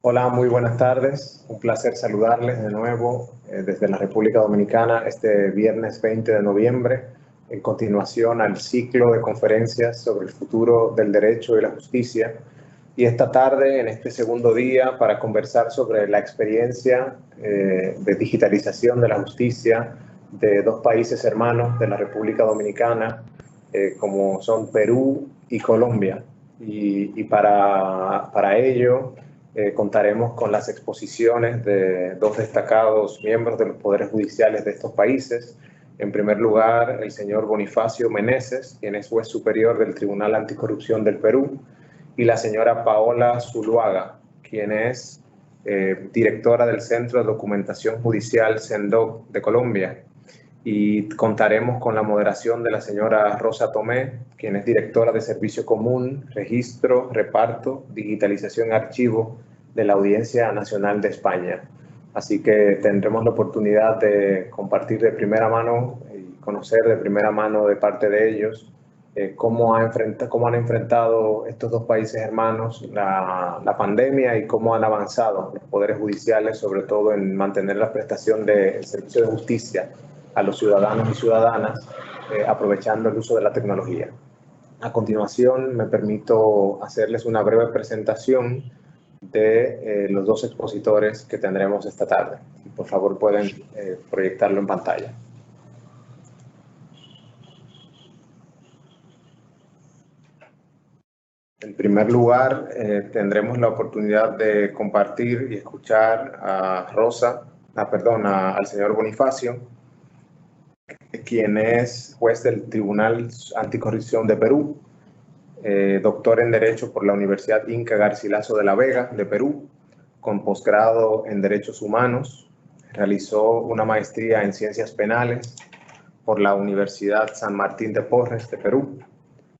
Hola, muy buenas tardes. Un placer saludarles de nuevo desde la República Dominicana este viernes 20 de noviembre, en continuación al ciclo de conferencias sobre el futuro del derecho y la justicia. Y esta tarde, en este segundo día, para conversar sobre la experiencia de digitalización de la justicia de dos países hermanos de la República Dominicana, como son Perú y Colombia. Y para ello contaremos con las exposiciones de dos destacados miembros de los poderes judiciales de estos países. En primer lugar, el señor Bonifacio Meneses, quien es juez superior del Tribunal Anticorrupción del Perú, y la señora Paola Zuluaga, quien es directora del Centro de Documentación Judicial CENDOC de Colombia. Y contaremos con la moderación de la señora Rosa Tomé, quien es directora de Servicio Común, Registro, Reparto, Digitalización y Archivo de la Audiencia Nacional de España. Así que tendremos la oportunidad de compartir de primera mano y conocer de primera mano de parte de ellos cómo han enfrentado estos dos países hermanos la pandemia y cómo han avanzado los poderes judiciales, sobre todo en mantener la prestación del servicio de justicia a los ciudadanos y ciudadanas, aprovechando el uso de la tecnología. A continuación, me permito hacerles una breve presentación de los dos expositores que tendremos esta tarde. Por favor, pueden proyectarlo en pantalla. En primer lugar, tendremos la oportunidad de compartir y escuchar al señor Bonifacio, quien es juez del Tribunal Anticorrupción de Perú, doctor en Derecho por la Universidad Inca Garcilaso de la Vega de Perú, con posgrado en Derechos Humanos. Realizó una maestría en Ciencias Penales por la Universidad San Martín de Porres de Perú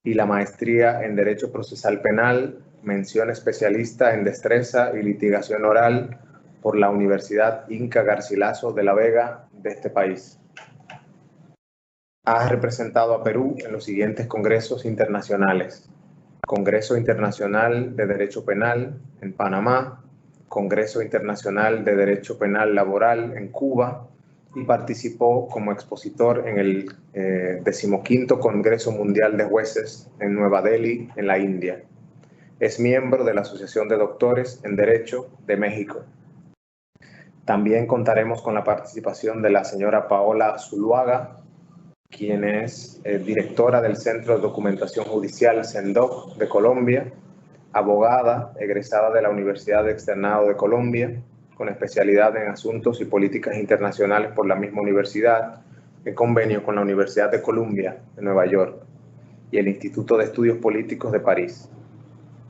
y la maestría en Derecho Procesal Penal, mención especialista en Destreza y Litigación Oral por la Universidad Inca Garcilaso de la Vega de este país. Ha representado a Perú en los siguientes congresos internacionales: Congreso Internacional de Derecho Penal en Panamá, Congreso Internacional de Derecho Penal Laboral en Cuba, y participó como expositor en el 15º Congreso Mundial de Jueces en Nueva Delhi, en la India. Es miembro de la Asociación de Doctores en Derecho de México. También contaremos con la participación de la señora Paola Zuluaga, quien es directora del Centro de Documentación Judicial CENDOC de Colombia, abogada egresada de la Universidad Externado de Colombia, con especialidad en Asuntos y Políticas Internacionales por la misma universidad, en convenio con la Universidad de Columbia de Nueva York y el Instituto de Estudios Políticos de París.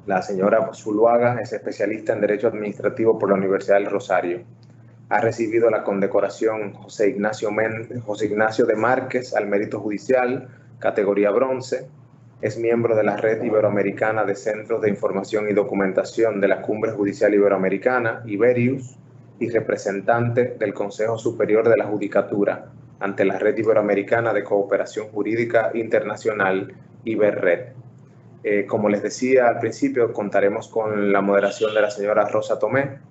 La señora Zuluaga es especialista en Derecho Administrativo por la Universidad del Rosario. Ha recibido la condecoración José Ignacio de Márquez al Mérito Judicial, categoría bronce. Es miembro de la Red Iberoamericana de Centros de Información y Documentación de la Cumbre Judicial Iberoamericana, Iberius, y representante del Consejo Superior de la Judicatura ante la Red Iberoamericana de Cooperación Jurídica Internacional, Iberred. Como les decía al principio, contaremos con la moderación de la señora Rosa Tomé.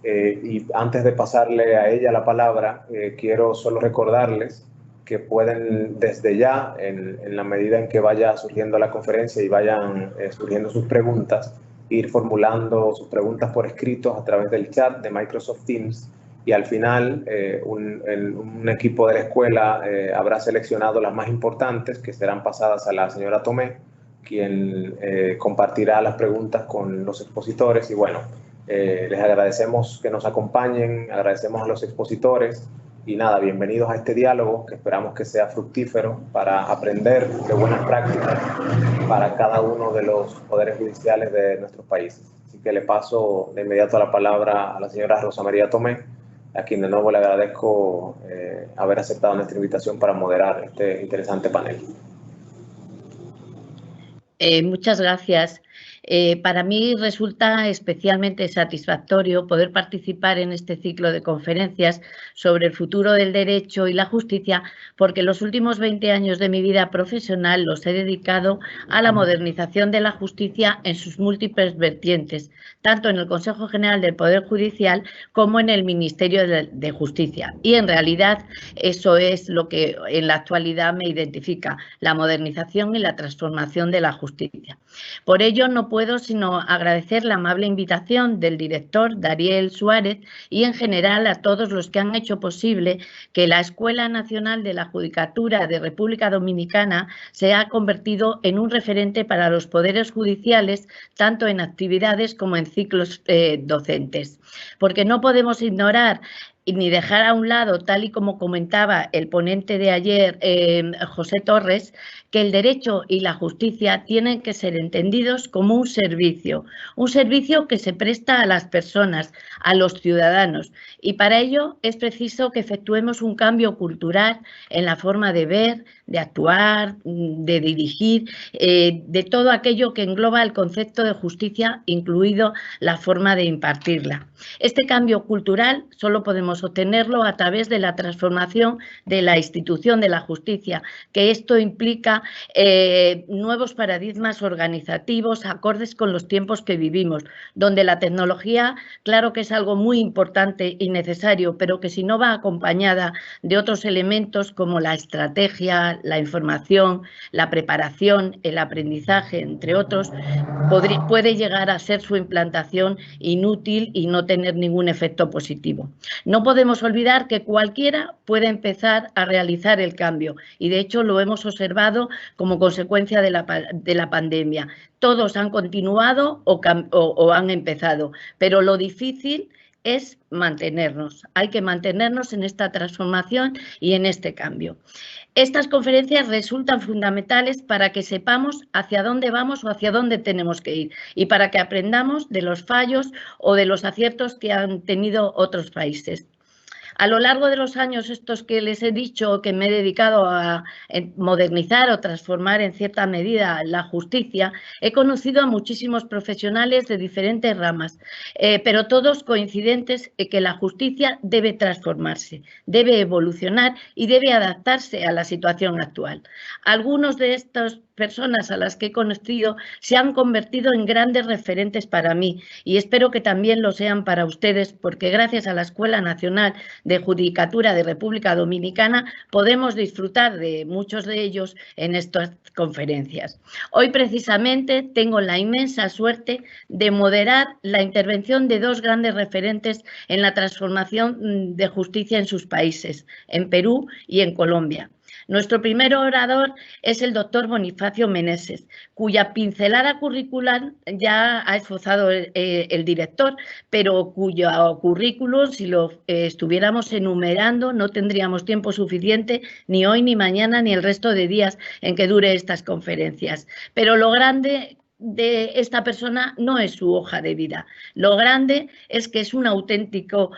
Y antes de pasarle a ella la palabra, quiero solo recordarles que pueden desde ya, en la medida en que vaya surgiendo la conferencia y vayan surgiendo sus preguntas, ir formulando sus preguntas por escrito a través del chat de Microsoft Teams, y al final un equipo de la escuela habrá seleccionado las más importantes, que serán pasadas a la señora Tomé, quien compartirá las preguntas con los expositores. Y bueno, les agradecemos que nos acompañen, agradecemos a los expositores y nada, bienvenidos a este diálogo que esperamos que sea fructífero para aprender de buenas prácticas para cada uno de los poderes judiciales de nuestros países. Así que le paso de inmediato la palabra a la señora Rosa María Tomé, a quien de nuevo le agradezco haber aceptado nuestra invitación para moderar este interesante panel. Muchas gracias. Para mí resulta especialmente satisfactorio poder participar en este ciclo de conferencias sobre el futuro del derecho y la justicia, porque los últimos 20 años de mi vida profesional los he dedicado a la modernización de la justicia en sus múltiples vertientes, tanto en el Consejo General del Poder Judicial como en el Ministerio de Justicia. Y en realidad eso es lo que en la actualidad me identifica, la modernización y la transformación de la justicia. Por ello, no puedo sino agradecer la amable invitación del director Dariel Suárez y en general a todos los que han hecho posible que la Escuela Nacional de la Judicatura de República Dominicana se ha convertido en un referente para los poderes judiciales, tanto en actividades como en ciclos docentes. Porque no podemos ignorar ni dejar a un lado, tal y como comentaba el ponente de ayer, José Torres, que el derecho y la justicia tienen que ser entendidos como un servicio que se presta a las personas, a los ciudadanos, y para ello es preciso que efectuemos un cambio cultural en la forma de ver, de actuar, de dirigir, de todo aquello que engloba el concepto de justicia, incluido la forma de impartirla. Este cambio cultural solo podemos obtenerlo a través de la transformación de la institución de la justicia, que esto implica nuevos paradigmas organizativos acordes con los tiempos que vivimos, donde la tecnología, claro que es algo muy importante y necesario, pero que si no va acompañada de otros elementos como la estrategia, la información, la preparación, el aprendizaje, entre otros, puede llegar a ser su implantación inútil y no tener ningún efecto positivo. No podemos olvidar que cualquiera puede empezar a realizar el cambio y de hecho lo hemos observado como consecuencia de la pandemia. Todos han continuado o han empezado, pero lo difícil es mantenernos. Hay que mantenernos en esta transformación y en este cambio. Estas conferencias resultan fundamentales para que sepamos hacia dónde vamos o hacia dónde tenemos que ir y para que aprendamos de los fallos o de los aciertos que han tenido otros países. A lo largo de los años estos que les he dicho que me he dedicado a modernizar o transformar en cierta medida la justicia, he conocido a muchísimos profesionales de diferentes ramas, pero todos coincidentes en que la justicia debe transformarse, debe evolucionar y debe adaptarse a la situación actual. Algunos de estos personas a las que he conocido se han convertido en grandes referentes para mí y espero que también lo sean para ustedes, porque gracias a la Escuela Nacional de Judicatura de República Dominicana podemos disfrutar de muchos de ellos en estas conferencias. Hoy precisamente tengo la inmensa suerte de moderar la intervención de dos grandes referentes en la transformación de justicia en sus países, en Perú y en Colombia. Nuestro primer orador es el doctor Bonifacio Meneses, cuya pincelada curricular ya ha esbozado el director, pero cuyo currículum, si lo estuviéramos enumerando, no tendríamos tiempo suficiente ni hoy, ni mañana, ni el resto de días en que dure estas conferencias. Pero lo grande de esta persona no es su hoja de vida. Lo grande es que es un auténtico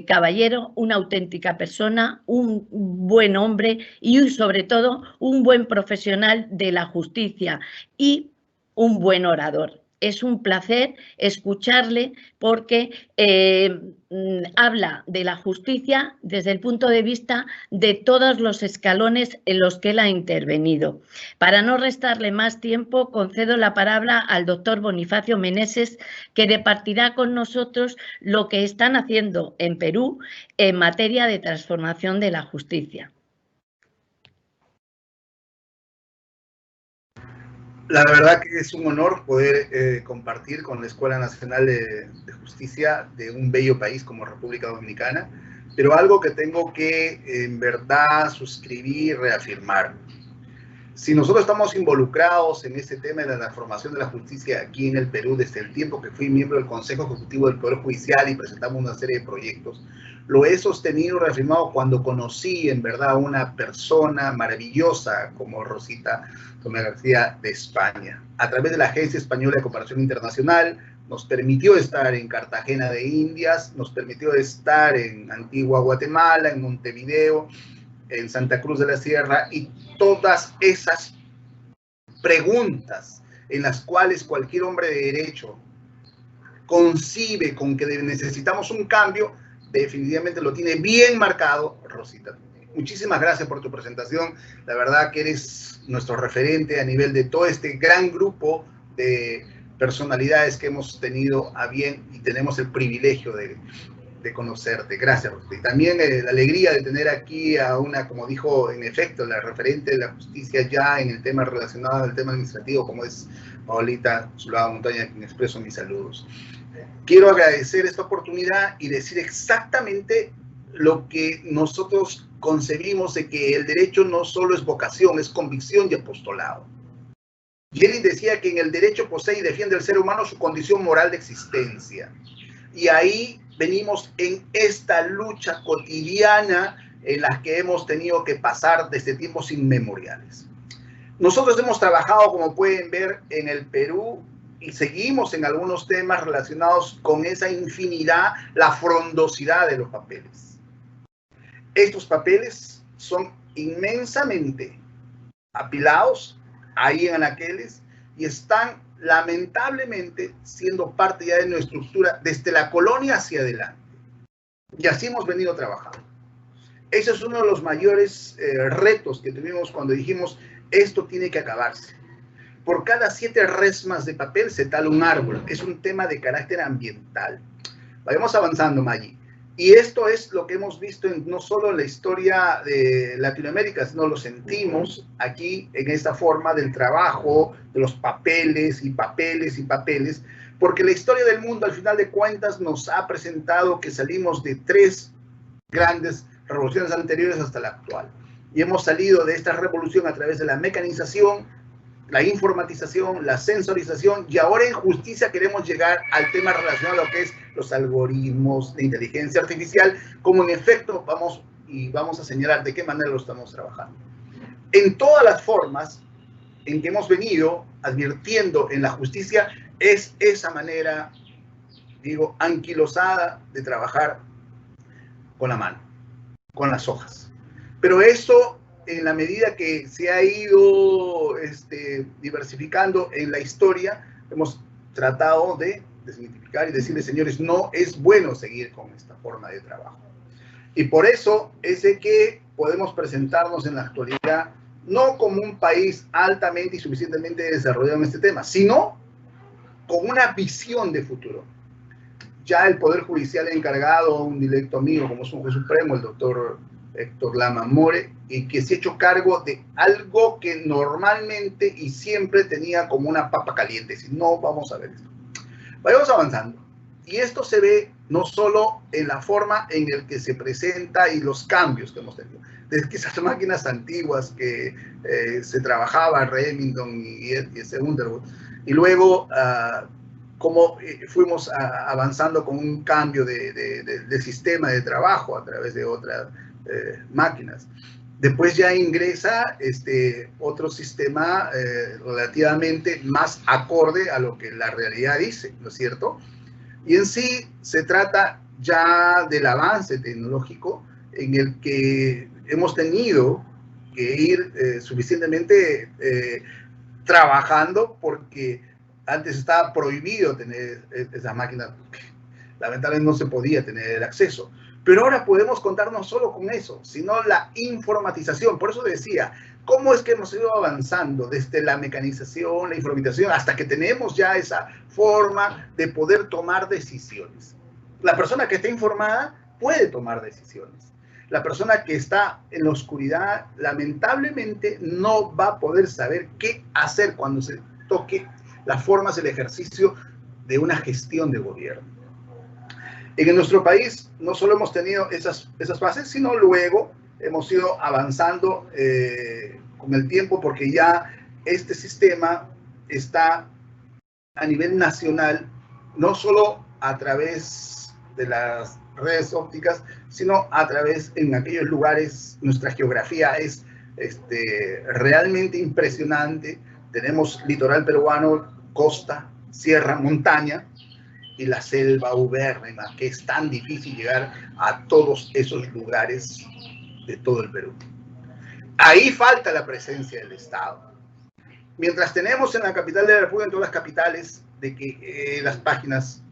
caballero, una auténtica persona, un buen hombre y sobre todo un buen profesional de la justicia y un buen orador. Es un placer escucharle porque habla de la justicia desde el punto de vista de todos los escalones en los que él ha intervenido. Para no restarle más tiempo, concedo la palabra al doctor Bonifacio Meneses, que departirá con nosotros lo que están haciendo en Perú en materia de transformación de la justicia. La verdad que es un honor poder compartir con la Escuela Nacional de Justicia de un bello país como República Dominicana, pero algo que tengo que en verdad suscribir, reafirmar. Si nosotros estamos involucrados en este tema de la transformación de la justicia aquí en el Perú desde el tiempo que fui miembro del Consejo Ejecutivo del Poder Judicial y presentamos una serie de proyectos, lo he sostenido, reafirmado cuando conocí en verdad a una persona maravillosa como Rosita Tomé García de España. A través de la Agencia Española de Cooperación Internacional nos permitió estar en Cartagena de Indias, nos permitió estar en Antigua Guatemala, en Montevideo, en Santa Cruz de la Sierra, y todas esas preguntas en las cuales cualquier hombre de derecho concibe con que necesitamos un cambio, definitivamente lo tiene bien marcado Rosita. Muchísimas gracias por tu presentación. La verdad que eres nuestro referente a nivel de todo este gran grupo de personalidades que hemos tenido a bien y tenemos el privilegio de conocerte. Gracias, Rosita. Y también la alegría de tener aquí a una, como dijo en efecto, la referente de la justicia ya en el tema relacionado al tema administrativo, como es Paulita Zuluaga Montaña, a quien expreso mis saludos. Quiero agradecer esta oportunidad y decir exactamente lo que nosotros concebimos de que el derecho no solo es vocación, es convicción y apostolado. Lenin decía que en el derecho posee y defiende al ser humano su condición moral de existencia. Y ahí venimos en esta lucha cotidiana en la que hemos tenido que pasar desde tiempos inmemoriales. Nosotros hemos trabajado, como pueden ver, en el Perú y seguimos en algunos temas relacionados con esa infinidad, la frondosidad de los papeles. Estos papeles son inmensamente apilados ahí en anaqueles y están lamentablemente siendo parte ya de nuestra estructura desde la colonia hacia adelante. Y así hemos venido trabajando. Ese es uno de los mayores retos que tuvimos cuando dijimos, esto tiene que acabarse. Por cada 7 resmas de papel se tala un árbol. Es un tema de carácter ambiental. Vayamos avanzando, Maggi. Y esto es lo que hemos visto en no solo la historia de Latinoamérica, sino lo sentimos aquí en esta forma del trabajo, de los papeles y papeles y papeles, porque la historia del mundo al final de cuentas nos ha presentado que salimos de 3 grandes revoluciones anteriores hasta la actual. Y hemos salido de esta revolución a través de la mecanización, la informatización, la sensorización, y ahora en justicia queremos llegar al tema relacionado a lo que es los algoritmos de inteligencia artificial, como en efecto vamos a señalar de qué manera lo estamos trabajando. En todas las formas en que hemos venido advirtiendo en la justicia es esa manera, digo, anquilosada de trabajar con la mano, con las hojas. Pero eso, en la medida que se ha ido diversificando en la historia, hemos tratado de desmitificar y decirles, señores, no es bueno seguir con esta forma de trabajo. Y por eso es de que podemos presentarnos en la actualidad no como un país altamente y suficientemente desarrollado en este tema, sino con una visión de futuro. Ya el Poder Judicial encargado, un directo amigo como es un juez supremo, el doctor Héctor Lama More, y que se ha hecho cargo de algo que normalmente y siempre tenía como una papa caliente. Si no, vamos a ver esto. Vayamos avanzando. Y esto se ve no solo en la forma en la que se presenta y los cambios que hemos tenido. Desde esas máquinas antiguas que se trabajaba Remington y ese Underwood. Y luego cómo fuimos avanzando con un cambio de sistema de trabajo a través de otras máquinas. Después ya ingresa otro sistema relativamente más acorde a lo que la realidad dice, ¿no es cierto? Y en sí se trata ya del avance tecnológico en el que hemos tenido que ir suficientemente trabajando, porque antes estaba prohibido tener esas máquinas, lamentablemente no se podía tener el acceso. Pero ahora podemos contar no solo con eso, sino la informatización. Por eso decía, ¿cómo es que hemos ido avanzando desde la mecanización, la informatización, hasta que tenemos ya esa forma de poder tomar decisiones? La persona que está informada puede tomar decisiones. La persona que está en la oscuridad, lamentablemente, no va a poder saber qué hacer cuando se toque las formas del ejercicio de una gestión de gobierno. En nuestro país no solo hemos tenido esas bases, sino luego hemos ido avanzando con el tiempo, porque ya este sistema está a nivel nacional, no solo a través de las redes ópticas, sino a través en aquellos lugares. Nuestra geografía es realmente impresionante. Tenemos litoral peruano, costa, sierra, montaña, y la selva ubérrima, que es tan difícil llegar a todos esos lugares de todo el Perú. Ahí falta la presencia del Estado. Mientras tenemos en la capital de la República, en todas las capitales, de que las páginas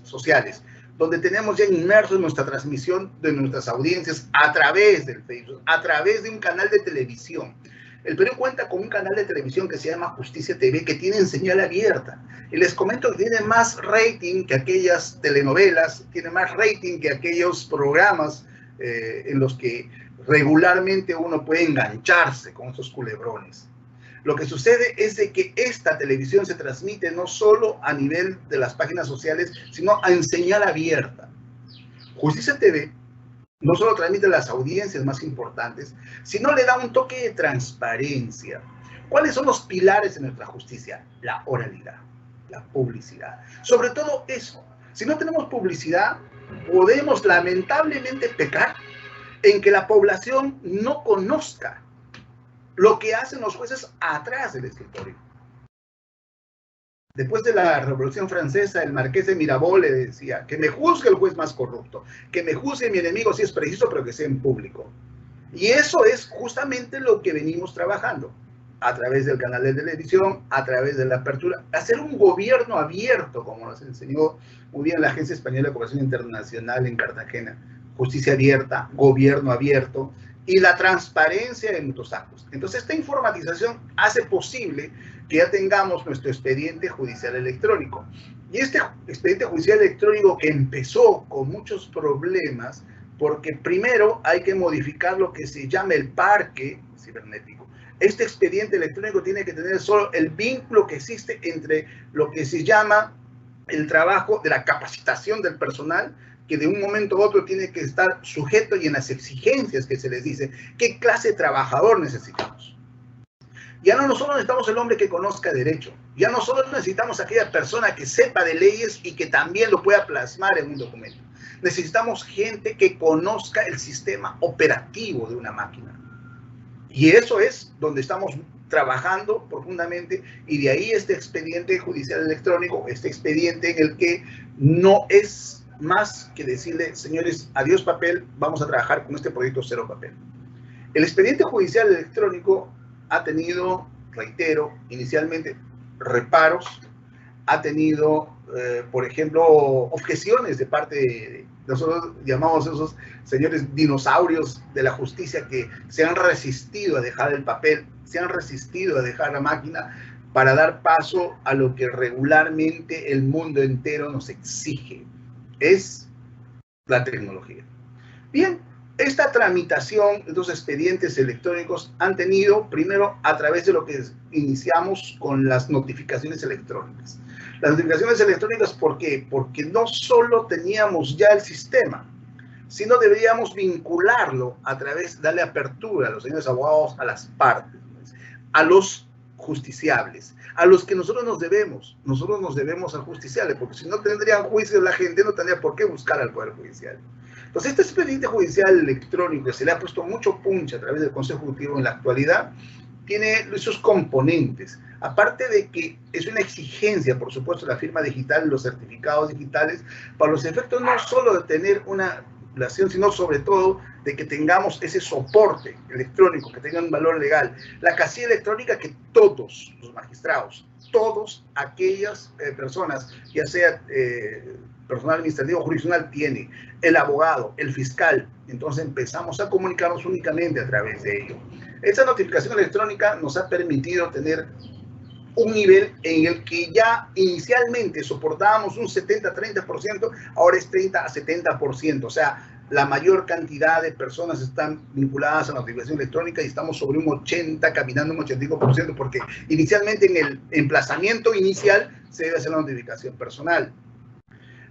sociales, donde tenemos ya inmersos nuestra transmisión de nuestras audiencias a través del Facebook, a través de un canal de televisión. El Perú cuenta con un canal de televisión que se llama Justicia TV, que tiene señal abierta. Y les comento que tiene más rating que aquellas telenovelas, tiene más rating que aquellos programas en los que regularmente uno puede engancharse con esos culebrones. Lo que sucede es de que esta televisión se transmite no solo a nivel de las páginas sociales, sino en señal abierta. Justicia TV no solo transmite las audiencias más importantes, sino le da un toque de transparencia. ¿Cuáles son los pilares de nuestra justicia? La oralidad, la publicidad. Sobre todo eso. Si no tenemos publicidad, podemos lamentablemente pecar en que la población no conozca lo que hacen los jueces atrás del escritorio. Después de la Revolución Francesa, el marqués de Mirabeau le decía, que me juzgue el juez más corrupto, que me juzgue mi enemigo si es preciso, pero que sea en público. Y eso es justamente lo que venimos trabajando, a través del canal de televisión, a través de la apertura, hacer un gobierno abierto, como nos enseñó muy bien la Agencia Española de Cooperación Internacional en Cartagena. Justicia abierta, gobierno abierto, y la transparencia de nuestros actos. Entonces, esta informatización hace posible que ya tengamos nuestro expediente judicial electrónico. Y este expediente judicial electrónico que empezó con muchos problemas, porque primero hay que modificar lo que se llama el parque cibernético. Este expediente electrónico tiene que tener solo el vínculo que existe entre lo que se llama el trabajo de la capacitación del personal, que de un momento a otro tiene que estar sujeto y en las exigencias que se les dice, qué clase de trabajador necesitamos. Ya no solo necesitamos el hombre que conozca derecho, ya no solo necesitamos aquella persona que sepa de leyes y que también lo pueda plasmar en un documento. Necesitamos gente que conozca el sistema operativo de una máquina. Y eso es donde estamos trabajando profundamente, y de ahí este expediente judicial electrónico, este expediente en el que no es más que decirle, señores, adiós papel, vamos a trabajar con este proyecto cero papel. El expediente judicial electrónico ha tenido, reitero, inicialmente reparos, ha tenido, por ejemplo, objeciones de parte de, nosotros llamamos a esos señores dinosaurios de la justicia que se han resistido a dejar el papel, se han resistido a dejar la máquina para dar paso a lo que regularmente el mundo entero nos exige. Es la tecnología. Bien, esta tramitación de los expedientes electrónicos han tenido, primero, a través de lo que iniciamos con las notificaciones electrónicas. Las notificaciones electrónicas, ¿por qué? Porque no solo teníamos ya el sistema, sino deberíamos vincularlo a través, darle apertura a los señores abogados, a las partes, a los justiciables, a los que nosotros nos debemos al justiciable, porque si no tendrían juicio la gente, no tendría por qué buscar al Poder Judicial. Entonces, este expediente judicial electrónico, que se le ha puesto mucho punch a través del Consejo Ejecutivo en la actualidad, tiene sus componentes. Aparte de que es una exigencia, por supuesto, la firma digital, los certificados digitales, para los efectos no solo de tener una relación, sino sobre todo de que tengamos ese soporte electrónico, que tenga un valor legal. La casilla electrónica que todos los magistrados, todas aquellas personas, ya sea personal administrativo jurisdiccional, tiene, el abogado, el fiscal, entonces empezamos a comunicarnos únicamente a través de ello. Esta notificación electrónica nos ha permitido tener un nivel en el que ya inicialmente soportábamos un 70-30%, ahora es 30 a 70%, o sea, la mayor cantidad de personas están vinculadas a la notificación electrónica y estamos sobre un 80, caminando un 85%, porque inicialmente en el emplazamiento inicial se debe hacer la notificación personal.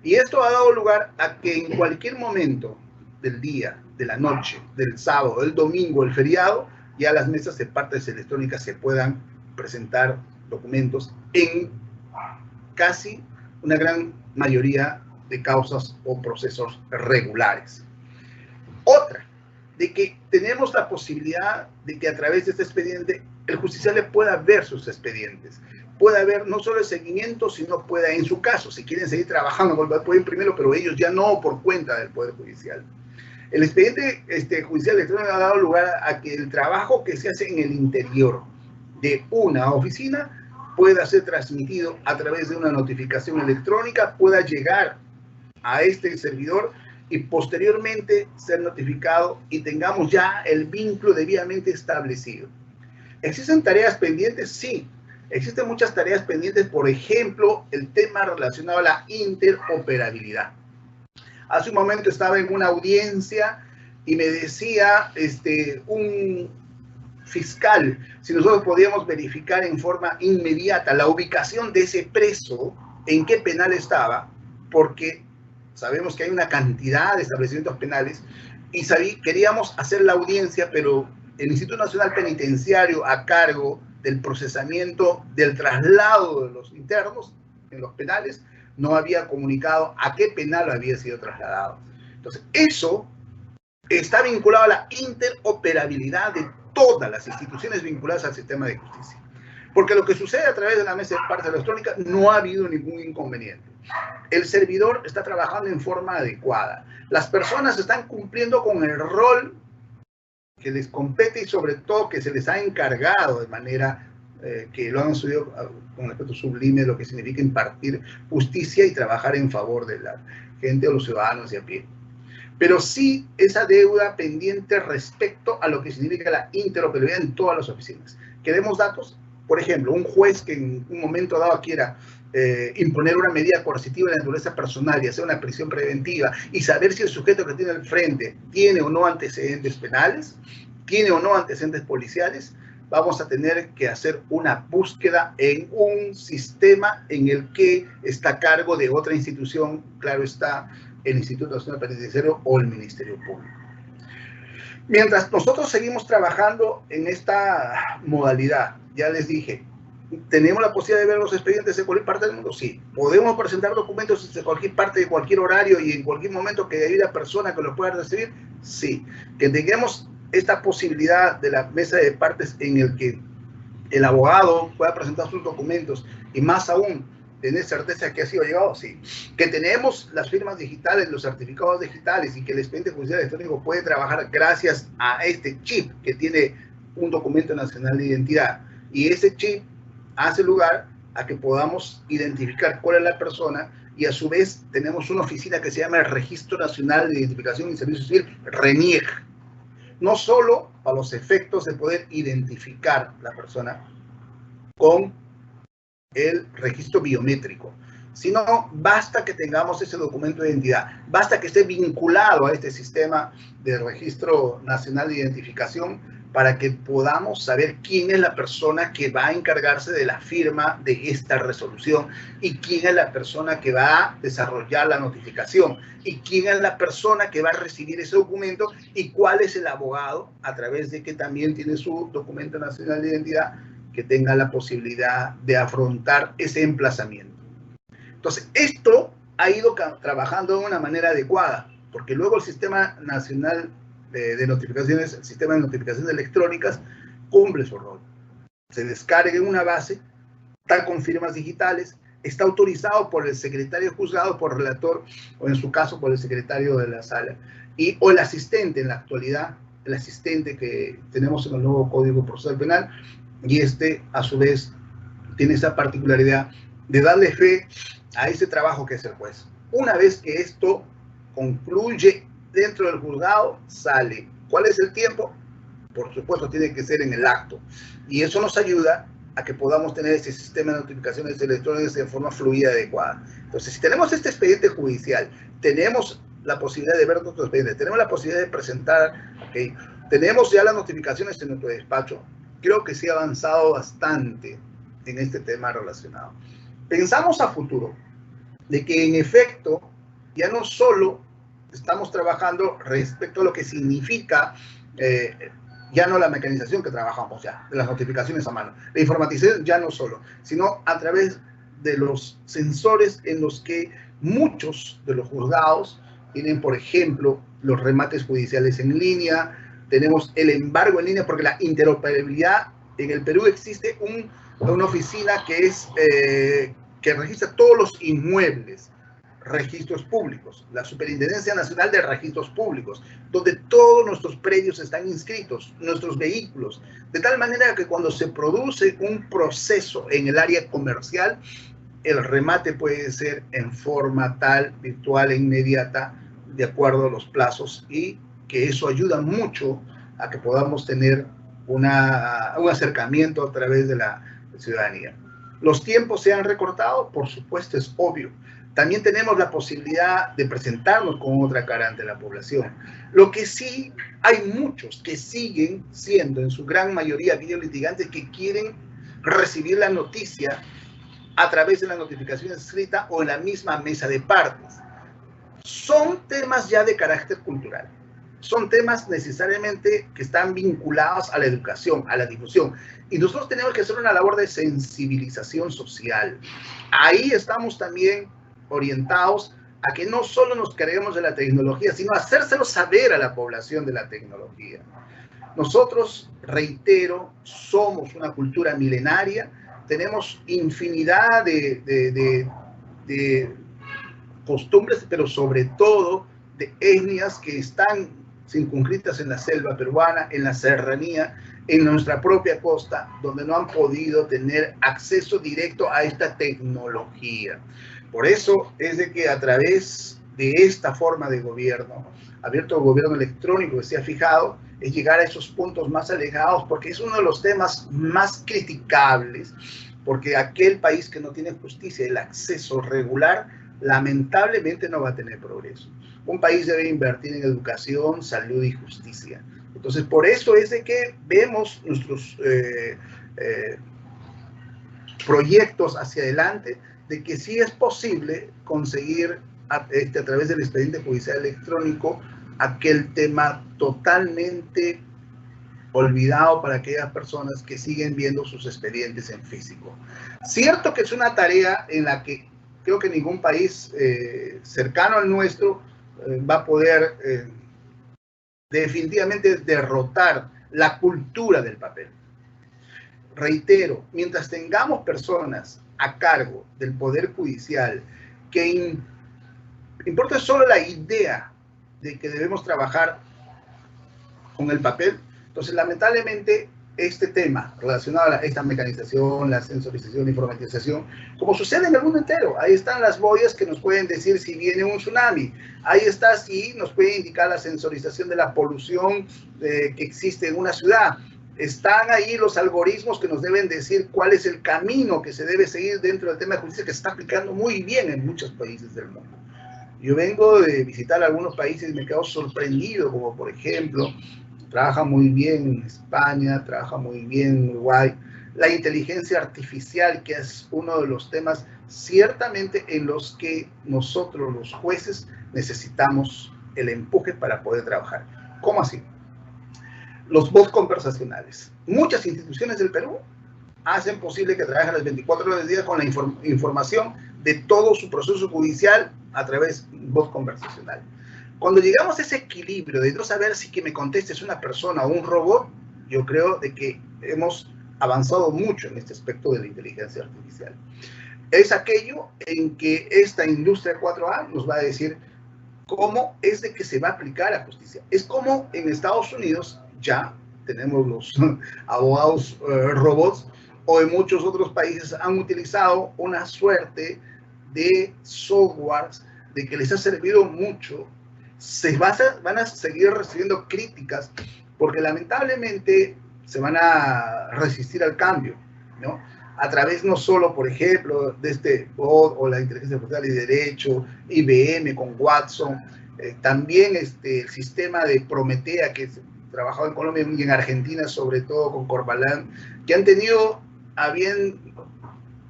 Y esto ha dado lugar a que en cualquier momento del día, de la noche, del sábado, del domingo, el feriado, ya las mesas de partes electrónicas se puedan presentar documentos en casi una gran mayoría de causas o procesos regulares. Otra, de que tenemos la posibilidad de que a través de este expediente el justiciable pueda ver sus expedientes, pueda ver no solo el seguimiento, sino pueda, en su caso, si quieren seguir trabajando, pueden imprimirlo, pero ellos ya no por cuenta del Poder Judicial. El expediente judicial electrónico ha dado lugar a que el trabajo que se hace en el interior de una oficina pueda ser transmitido a través de una notificación electrónica, pueda llegar a este servidor y posteriormente ser notificado y tengamos ya el vínculo debidamente establecido. ¿Existen tareas pendientes? Sí, existen muchas tareas pendientes, por ejemplo, el tema relacionado a la interoperabilidad. Hace un momento estaba en una audiencia y me decía un fiscal si nosotros podíamos verificar en forma inmediata la ubicación de ese preso, en qué penal estaba, porque sabemos que hay una cantidad de establecimientos penales y queríamos hacer la audiencia, pero el Instituto Nacional Penitenciario, a cargo del procesamiento del traslado de los internos en los penales, no había comunicado a qué penal había sido trasladado. Entonces, eso está vinculado a la interoperabilidad de todas las instituciones vinculadas al sistema de justicia. Porque lo que sucede a través de la mesa de parte electrónica no ha habido ningún inconveniente. El servidor está trabajando en forma adecuada. Las personas están cumpliendo con el rol que les compete y sobre todo que se les ha encargado de manera que lo han subido con respeto sublime, lo que significa impartir justicia y trabajar en favor de la gente o los ciudadanos de a pie. Pero sí esa deuda pendiente respecto a lo que significa la interoperabilidad en todas las oficinas. ¿Queremos datos? Por ejemplo, un juez que en un momento dado quiera imponer una medida coercitiva de naturaleza personal y hacer una prisión preventiva y saber si el sujeto que tiene al frente tiene o no antecedentes penales, tiene o no antecedentes policiales, vamos a tener que hacer una búsqueda en un sistema en el que está a cargo de otra institución, claro está, el Instituto Nacional Penitenciario o el Ministerio Público. Mientras nosotros seguimos trabajando en esta modalidad, ya les dije, ¿tenemos la posibilidad de ver los expedientes de cualquier parte del mundo? Sí. ¿Podemos presentar documentos desde cualquier parte, de cualquier horario y en cualquier momento que haya persona que los pueda recibir? Sí. Que tengamos esta posibilidad de la mesa de partes en el que el abogado pueda presentar sus documentos y más aún tener certeza que ha sido llegado, sí. Que tenemos las firmas digitales, los certificados digitales y que el expediente judicial electrónico puede trabajar gracias a este chip que tiene un documento nacional de identidad. Y ese chip hace lugar a que podamos identificar cuál es la persona y a su vez tenemos una oficina que se llama el Registro Nacional de Identificación y Servicio Civil, RENIEG. No solo para los efectos de poder identificar la persona con el registro biométrico, sino basta que tengamos ese documento de identidad, basta que esté vinculado a este sistema de Registro Nacional de Identificación para que podamos saber quién es la persona que va a encargarse de la firma de esta resolución y quién es la persona que va a desarrollar la notificación y quién es la persona que va a recibir ese documento y cuál es el abogado a través de que también tiene su documento nacional de identidad que tenga la posibilidad de afrontar ese emplazamiento. Entonces, esto ha ido trabajando de una manera adecuada, porque luego el Sistema Nacional de Notificaciones, el Sistema de Notificaciones Electrónicas, cumple su rol. Se descarga en una base, está con firmas digitales, está autorizado por el secretario juzgado, por el relator, o en su caso por el secretario de la sala, o el asistente en la actualidad, el asistente que tenemos en el nuevo Código Procesal Penal, y a su vez tiene esa particularidad de darle fe a ese trabajo que es el juez. Una vez que esto concluye dentro del juzgado, sale. ¿Cuál es el tiempo? Por supuesto, tiene que ser en el acto. Y eso nos ayuda a que podamos tener este sistema de notificaciones electrónicas de forma fluida y adecuada. Entonces, si tenemos este expediente judicial, tenemos la posibilidad de ver nuestros expedientes, tenemos la posibilidad de presentar, ¿okay? Tenemos ya las notificaciones en nuestro despacho, creo que sí ha avanzado bastante en este tema relacionado. Pensamos a futuro de que en efecto ya no solo estamos trabajando respecto a lo que significa ya no la mecanización que trabajamos ya, de las notificaciones a mano, la informatización ya no solo, sino a través de los sensores en los que muchos de los juzgados tienen, por ejemplo, los remates judiciales en línea, tenemos el embargo en línea, porque la interoperabilidad en el Perú existe una oficina que registra todos los inmuebles registros públicos, la Superintendencia Nacional de Registros Públicos, donde todos nuestros predios están inscritos, nuestros vehículos, de tal manera que cuando se produce un proceso en el área comercial, el remate puede ser en forma tal, virtual e inmediata, de acuerdo a los plazos, y que eso ayuda mucho a que podamos tener un acercamiento a través de la ciudadanía. ¿Los tiempos se han recortado? Por supuesto, es obvio. También tenemos la posibilidad de presentarnos con otra cara ante la población. Lo que sí, hay muchos que siguen siendo, en su gran mayoría, videolitigantes que quieren recibir la noticia a través de la notificación escrita o en la misma mesa de partes. Son temas ya de carácter cultural. Son temas necesariamente que están vinculados a la educación, a la difusión. Y nosotros tenemos que hacer una labor de sensibilización social. Ahí estamos también orientados a que no solo nos carguemos de la tecnología, sino hacérselo saber a la población de la tecnología. Nosotros, reitero, somos una cultura milenaria, tenemos infinidad de costumbres, pero sobre todo de etnias que están circunscritas en la selva peruana, en la serranía, en nuestra propia costa, donde no han podido tener acceso directo a esta tecnología. Por eso es de que a través de esta forma de gobierno, abierto gobierno electrónico que se ha fijado, es llegar a esos puntos más alejados, porque es uno de los temas más criticables, porque aquel país que no tiene justicia, el acceso regular, lamentablemente no va a tener progreso. Un país debe invertir en educación, salud y justicia. Entonces, por eso es de que vemos nuestros proyectos hacia adelante, de que sí es posible conseguir a través del expediente judicial electrónico aquel tema totalmente olvidado para aquellas personas que siguen viendo sus expedientes en físico. Cierto que es una tarea en la que creo que ningún país cercano al nuestro va a poder definitivamente derrotar la cultura del papel. Reitero, mientras tengamos personas a cargo del Poder Judicial que importa solo la idea de que debemos trabajar con el papel, entonces lamentablemente este tema relacionado a esta mecanización, la sensorización, la informatización, como sucede en el mundo entero. Ahí están las boyas que nos pueden decir si viene un tsunami. Ahí está, sí, nos puede indicar la sensorización de la polución que existe en una ciudad. Están ahí los algoritmos que nos deben decir cuál es el camino que se debe seguir dentro del tema de justicia, que se está aplicando muy bien en muchos países del mundo. Yo vengo de visitar algunos países y me quedo sorprendido, como por ejemplo, trabaja muy bien en España, trabaja muy bien en Uruguay. La inteligencia artificial, que es uno de los temas ciertamente en los que nosotros los jueces necesitamos el empuje para poder trabajar. ¿Cómo así? Los bots conversacionales. Muchas instituciones del Perú hacen posible que trabajen las 24 horas del día con la información de todo su proceso judicial a través de un bot conversacional. Cuando llegamos a ese equilibrio de no saber si que me conteste es una persona o un robot, yo creo de que hemos avanzado mucho en este aspecto de la inteligencia artificial. Es aquello en que esta industria 4A nos va a decir cómo es de que se va a aplicar a justicia. Es como en Estados Unidos ya tenemos los abogados robots, o en muchos otros países han utilizado una suerte de softwares de que les ha servido mucho. Van a seguir recibiendo críticas porque lamentablemente se van a resistir al cambio, ¿no? A través no solo, por ejemplo, de este bot o la inteligencia artificial y derecho, IBM con Watson, también el sistema de Prometea que trabajado en Colombia y en Argentina, sobre todo con Corbalán, que han tenido a bien,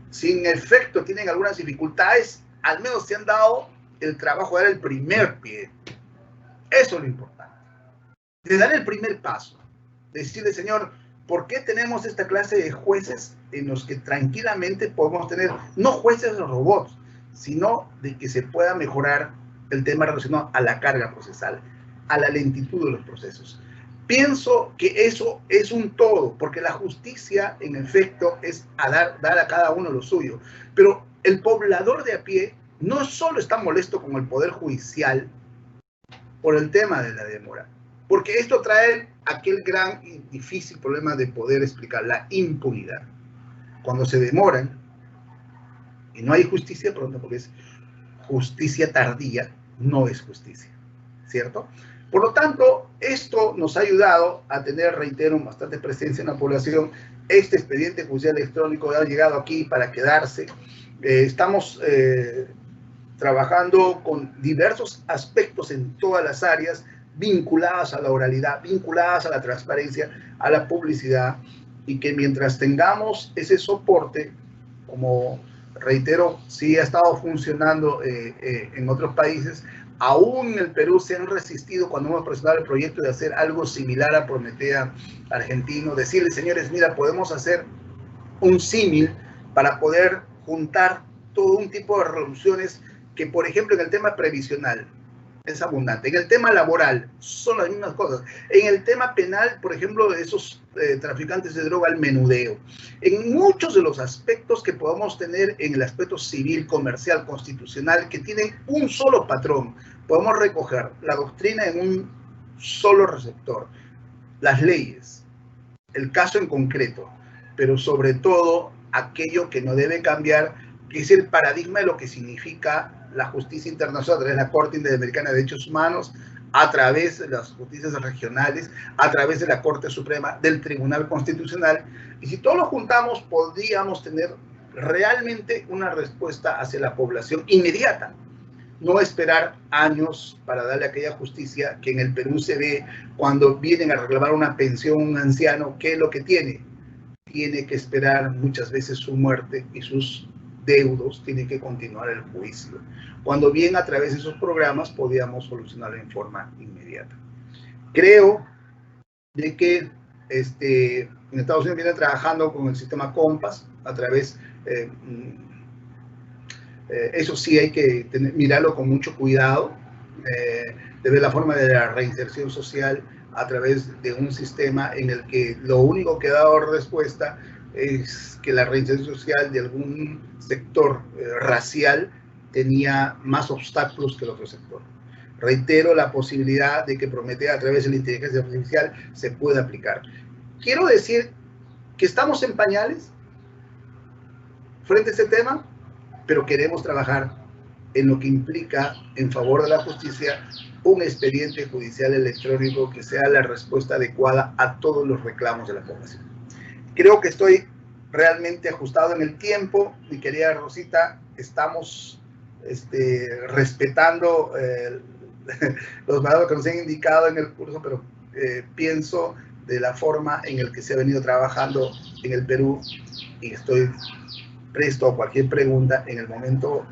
sin efecto, tienen algunas dificultades, al menos se han dado el trabajo de dar el primer pie. Eso es lo importante. De dar el primer paso. Decirle, señor, ¿por qué tenemos esta clase de jueces en los que tranquilamente podemos tener, no jueces robots, sino de que se pueda mejorar el tema relacionado a la carga procesal, a la lentitud de los procesos? Pienso que eso es un todo, porque la justicia, en efecto, es dar a cada uno lo suyo. Pero el poblador de a pie no solo está molesto con el Poder Judicial por el tema de la demora, porque esto trae aquel gran y difícil problema de poder explicar, la impunidad. Cuando se demoran y no hay justicia pronta, porque es justicia tardía, no es justicia, ¿cierto? Por lo tanto, esto nos ha ayudado a tener, reitero, bastante presencia en la población. Este expediente judicial electrónico ha llegado aquí para quedarse. Estamos trabajando con diversos aspectos en todas las áreas vinculadas a la oralidad, vinculadas a la transparencia, a la publicidad, y que mientras tengamos ese soporte, como reitero, sí ha estado funcionando en otros países, aún en el Perú se han resistido cuando hemos presentado el proyecto de hacer algo similar a Prometea argentino, decirles, señores, mira, podemos hacer un símil para poder juntar todo un tipo de resoluciones que, por ejemplo, en el tema previsional es abundante, en el tema laboral son las mismas cosas, en el tema penal, por ejemplo, esos traficantes de droga, el menudeo, en muchos de los aspectos que podamos tener en el aspecto civil, comercial, constitucional, que tienen un solo patrón, podemos recoger la doctrina en un solo receptor, las leyes, el caso en concreto, pero sobre todo aquello que no debe cambiar, que es el paradigma de lo que significa la justicia internacional a través de la Corte Interamericana de Derechos Humanos, a través de las justicias regionales, a través de la Corte Suprema, del Tribunal Constitucional. Y si todos lo juntamos, podríamos tener realmente una respuesta hacia la población inmediata. No esperar años para darle aquella justicia que en el Perú se ve cuando vienen a reclamar una pensión a un anciano. ¿Qué es lo que tiene? Tiene que esperar muchas veces su muerte y sus deudos, tiene que continuar el juicio. Cuando bien a través de esos programas podíamos solucionarlo en forma inmediata. Creo de que en Estados Unidos viene trabajando con el sistema Compass a través, eso sí hay que mirarlo con mucho cuidado, de ver la forma de la reinserción social a través de un sistema en el que lo único que ha dado respuesta es que la reinserción social de algún sector racial tenía más obstáculos que el otro sector. Reitero la posibilidad de que Prometea a través de la inteligencia artificial se pueda aplicar. Quiero decir que estamos en pañales frente a este tema, pero queremos trabajar en lo que implica en favor de la justicia un expediente judicial electrónico que sea la respuesta adecuada a todos los reclamos de la población. Creo que estoy realmente ajustado en el tiempo, mi querida Rosita, estamos respetando los valores que nos han indicado en el curso, pero pienso de la forma en la que se ha venido trabajando en el Perú y estoy presto a cualquier pregunta en el momento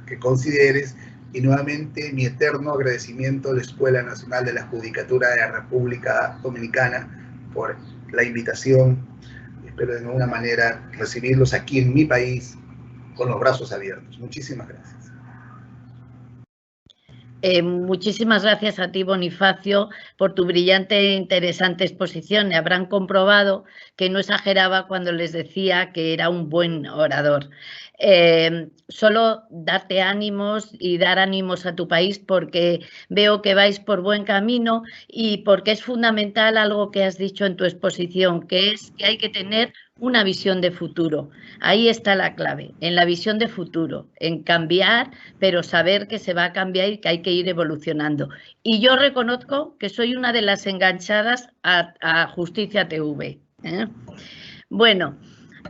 que consideres. Y nuevamente mi eterno agradecimiento a la Escuela Nacional de la Judicatura de la República Dominicana por la invitación. Espero de alguna manera recibirlos aquí en mi país con los brazos abiertos. Muchísimas gracias. Muchísimas gracias a ti, Bonifacio, por tu brillante e interesante exposición. Habrán comprobado que no exageraba cuando les decía que era un buen orador. Solo darte ánimos y dar ánimos a tu país porque veo que vais por buen camino y porque es fundamental algo que has dicho en tu exposición, que es que hay que tener una visión de futuro. Ahí está la clave, en la visión de futuro, en cambiar, pero saber que se va a cambiar y que hay que ir evolucionando. Y yo reconozco que soy una de las enganchadas a Justicia TV. Bueno,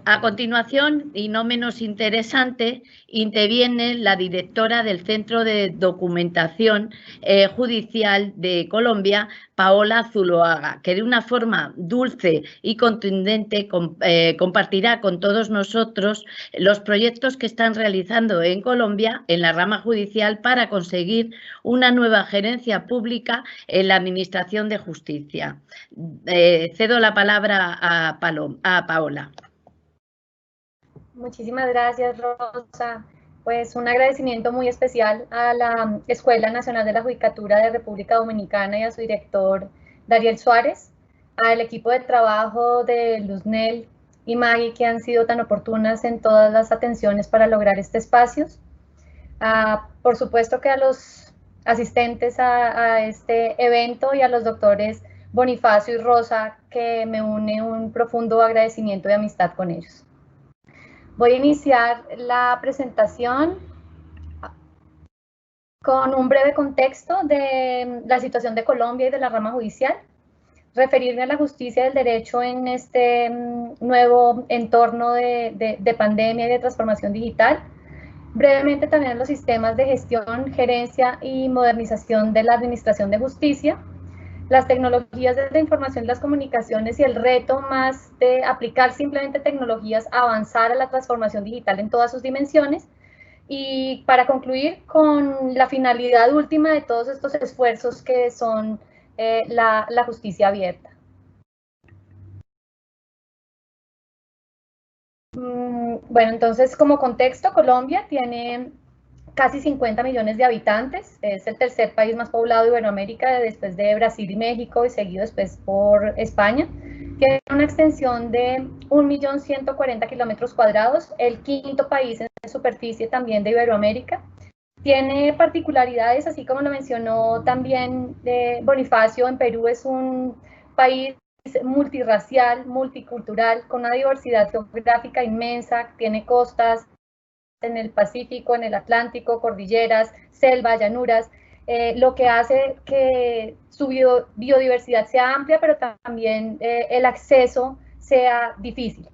a continuación, y no menos interesante, interviene la directora del Centro de Documentación Judicial de Colombia, Paola Zuloaga, que de una forma dulce y contundente compartirá con todos nosotros los proyectos que están realizando en Colombia en la rama judicial para conseguir una nueva gerencia pública en la Administración de Justicia. Cedo la palabra a Paola. Muchísimas gracias, Rosa. Pues un agradecimiento muy especial a la Escuela Nacional de la Judicatura de República Dominicana y a su director, Dariel Suárez, al equipo de trabajo de Luznel y Maggie, que han sido tan oportunas en todas las atenciones para lograr este espacio, Por supuesto que a los asistentes a este evento y a los doctores Bonifacio y Rosa, que me une un profundo agradecimiento y amistad con ellos. Voy a iniciar la presentación con un breve contexto de la situación de Colombia y de la rama judicial, referirme a la justicia y el derecho en este nuevo entorno de pandemia y de transformación digital, brevemente también los sistemas de gestión, gerencia y modernización de la administración de justicia, las tecnologías de la información y las comunicaciones y el reto más de aplicar simplemente tecnologías, avanzar a la transformación digital en todas sus dimensiones, y para concluir con la finalidad última de todos estos esfuerzos que son la justicia abierta. Bueno, entonces como contexto, Colombia tiene casi 50 millones de habitantes, es el tercer país más poblado de Iberoamérica después de Brasil y México y seguido después por España. Tiene una extensión de 1.140.000 kilómetros cuadrados, el quinto país en superficie también de Iberoamérica. Tiene particularidades, así como lo mencionó también Bonifacio, en Perú es un país multirracial, multicultural, con una diversidad geográfica inmensa, tiene costas en el Pacífico, en el Atlántico, cordilleras, selva, llanuras, lo que hace que su biodiversidad sea amplia, pero también el acceso sea difícil.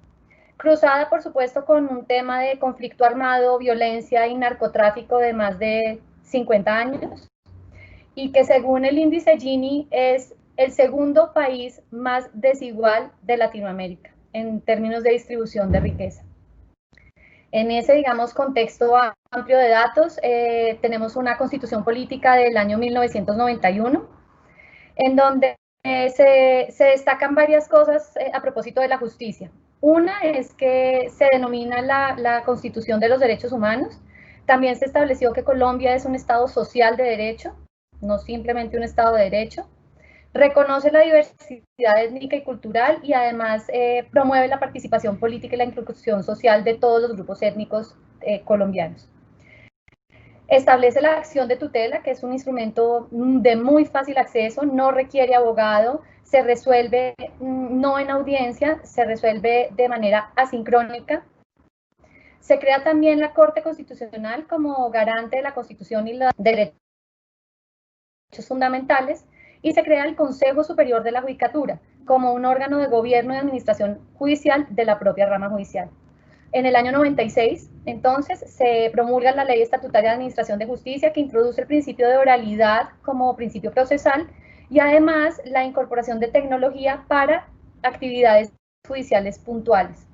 Cruzada, por supuesto, con un tema de conflicto armado, violencia y narcotráfico de más de 50 años, y que según el índice Gini es el segundo país más desigual de Latinoamérica en términos de distribución de riqueza. En ese, digamos, contexto amplio de datos, tenemos una constitución política del año 1991, en donde se destacan varias cosas a propósito de la justicia. Una es que se denomina la Constitución de los Derechos Humanos. También se estableció que Colombia es un Estado social de derecho, no simplemente un Estado de derecho. Reconoce la diversidad étnica y cultural y además promueve la participación política y la inclusión social de todos los grupos étnicos colombianos. Establece la acción de tutela, que es un instrumento de muy fácil acceso, no requiere abogado, se resuelve no en audiencia, se resuelve de manera asincrónica. Se crea también la Corte Constitucional como garante de la Constitución y los derechos fundamentales, y se crea el Consejo Superior de la Judicatura como un órgano de gobierno y administración judicial de la propia rama judicial. En el año 96, entonces, se promulga la Ley Estatutaria de Administración de Justicia, que introduce el principio de oralidad como principio procesal y además la incorporación de tecnología para actividades judiciales puntuales.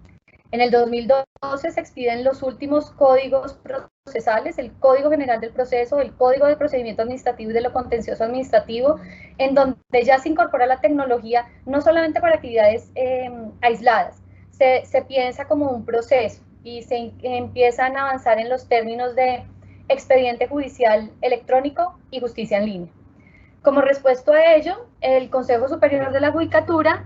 En el 2012 se expiden los últimos códigos procesales, el Código General del Proceso, el Código de Procedimiento Administrativo y de lo Contencioso Administrativo, en donde ya se incorpora la tecnología no solamente para actividades aisladas, se piensa como un proceso y se empiezan a avanzar en los términos de expediente judicial electrónico y justicia en línea. Como respuesta a ello, el Consejo Superior de la Judicatura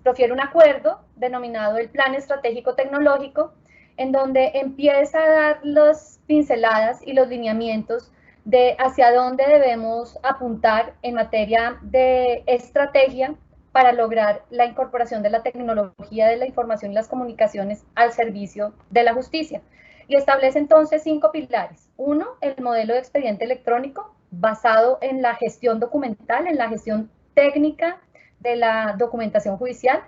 profiere un acuerdo denominado el Plan Estratégico Tecnológico, en donde empieza a dar las pinceladas y los lineamientos de hacia dónde debemos apuntar en materia de estrategia para lograr la incorporación de la tecnología de la información y las comunicaciones al servicio de la justicia. Y establece entonces 5 pilares. 1, el modelo de expediente electrónico basado en la gestión documental, en la gestión técnica de la documentación judicial.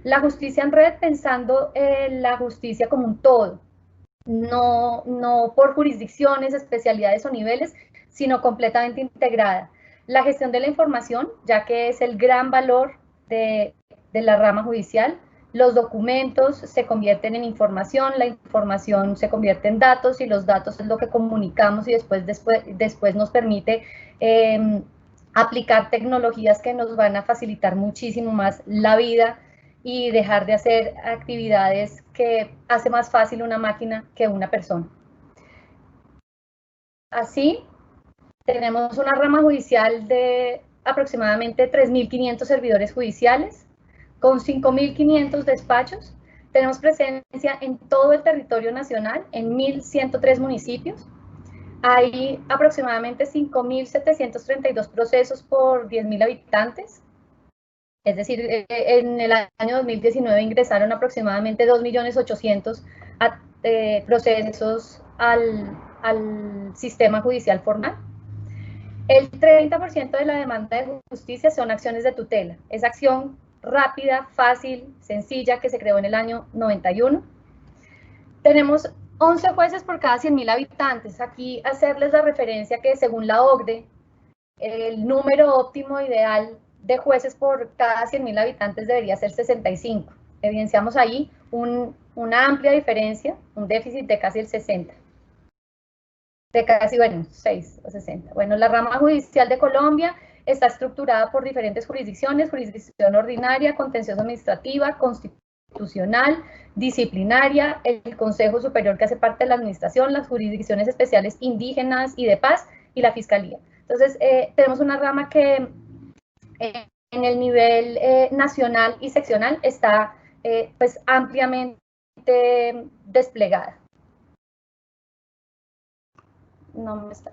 La justicia en red, pensando en la justicia como un todo, no por jurisdicciones, especialidades o niveles, sino completamente integrada. La gestión de la información, ya que es el gran valor de la rama judicial. Los documentos se convierten en información, la información se convierte en datos y los datos es lo que comunicamos y después nos permite aplicar tecnologías que nos van a facilitar muchísimo más la vida y dejar de hacer actividades que hace más fácil una máquina que una persona. Así, tenemos una rama judicial de aproximadamente 3.500 servidores judiciales, con 5.500 despachos Tenemos presencia en todo el territorio nacional, en 1.103 municipios. Hay aproximadamente 5.732 procesos por 10.000 habitantes. Es decir, en el año 2019 ingresaron aproximadamente 2.800.000 procesos al sistema judicial formal. El 30% de la demanda de justicia son acciones de tutela. Es acción rápida, fácil, sencilla, que se creó en el año 91. Tenemos 11 jueces por cada 100.000 habitantes. Aquí hacerles la referencia que según la OCDE, el número óptimo ideal de jueces por cada 100.000 habitantes debería ser 65. Evidenciamos ahí una amplia diferencia, un déficit de casi el 60. De casi, 6 o 60. Bueno, la rama judicial de Colombia está estructurada por diferentes jurisdicciones: jurisdicción ordinaria, contencioso administrativa, constitucional, disciplinaria, el Consejo Superior que hace parte de la administración, las jurisdicciones especiales indígenas y de paz, y la Fiscalía. Entonces, tenemos una rama que en el nivel nacional y seccional está pues ampliamente desplegada. No me está.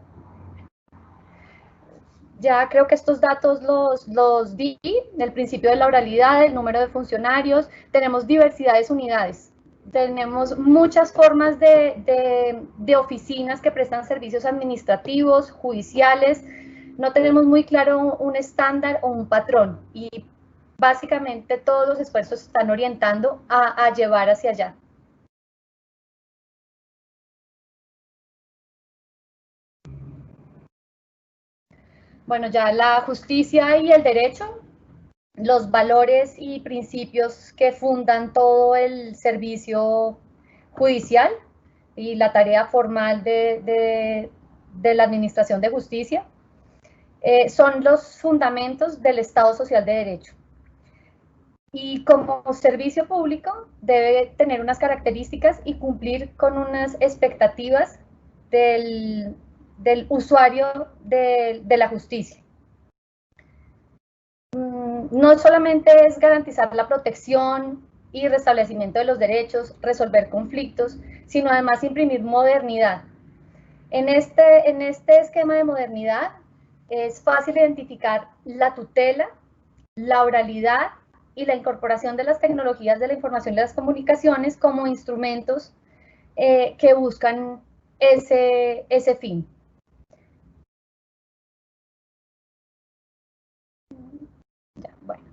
Ya creo que estos datos los di, el principio de la oralidad, el número de funcionarios, tenemos diversidades unidades, tenemos muchas formas de oficinas que prestan servicios administrativos, judiciales. No tenemos muy claro un estándar o un patrón, y básicamente todos los esfuerzos se están orientando a llevar hacia allá. Bueno, ya la justicia y el derecho, los valores y principios que fundan todo el servicio judicial y la tarea formal de la administración de justicia, son los fundamentos del Estado Social de Derecho. Y como servicio público debe tener unas características y cumplir con unas expectativas del usuario de la justicia. No solamente es garantizar la protección y restablecimiento de los derechos, resolver conflictos, sino además imprimir modernidad. En este esquema de modernidad es fácil identificar la tutela, la oralidad y la incorporación de las tecnologías de la información y las comunicaciones como instrumentos que buscan ese fin. Bueno,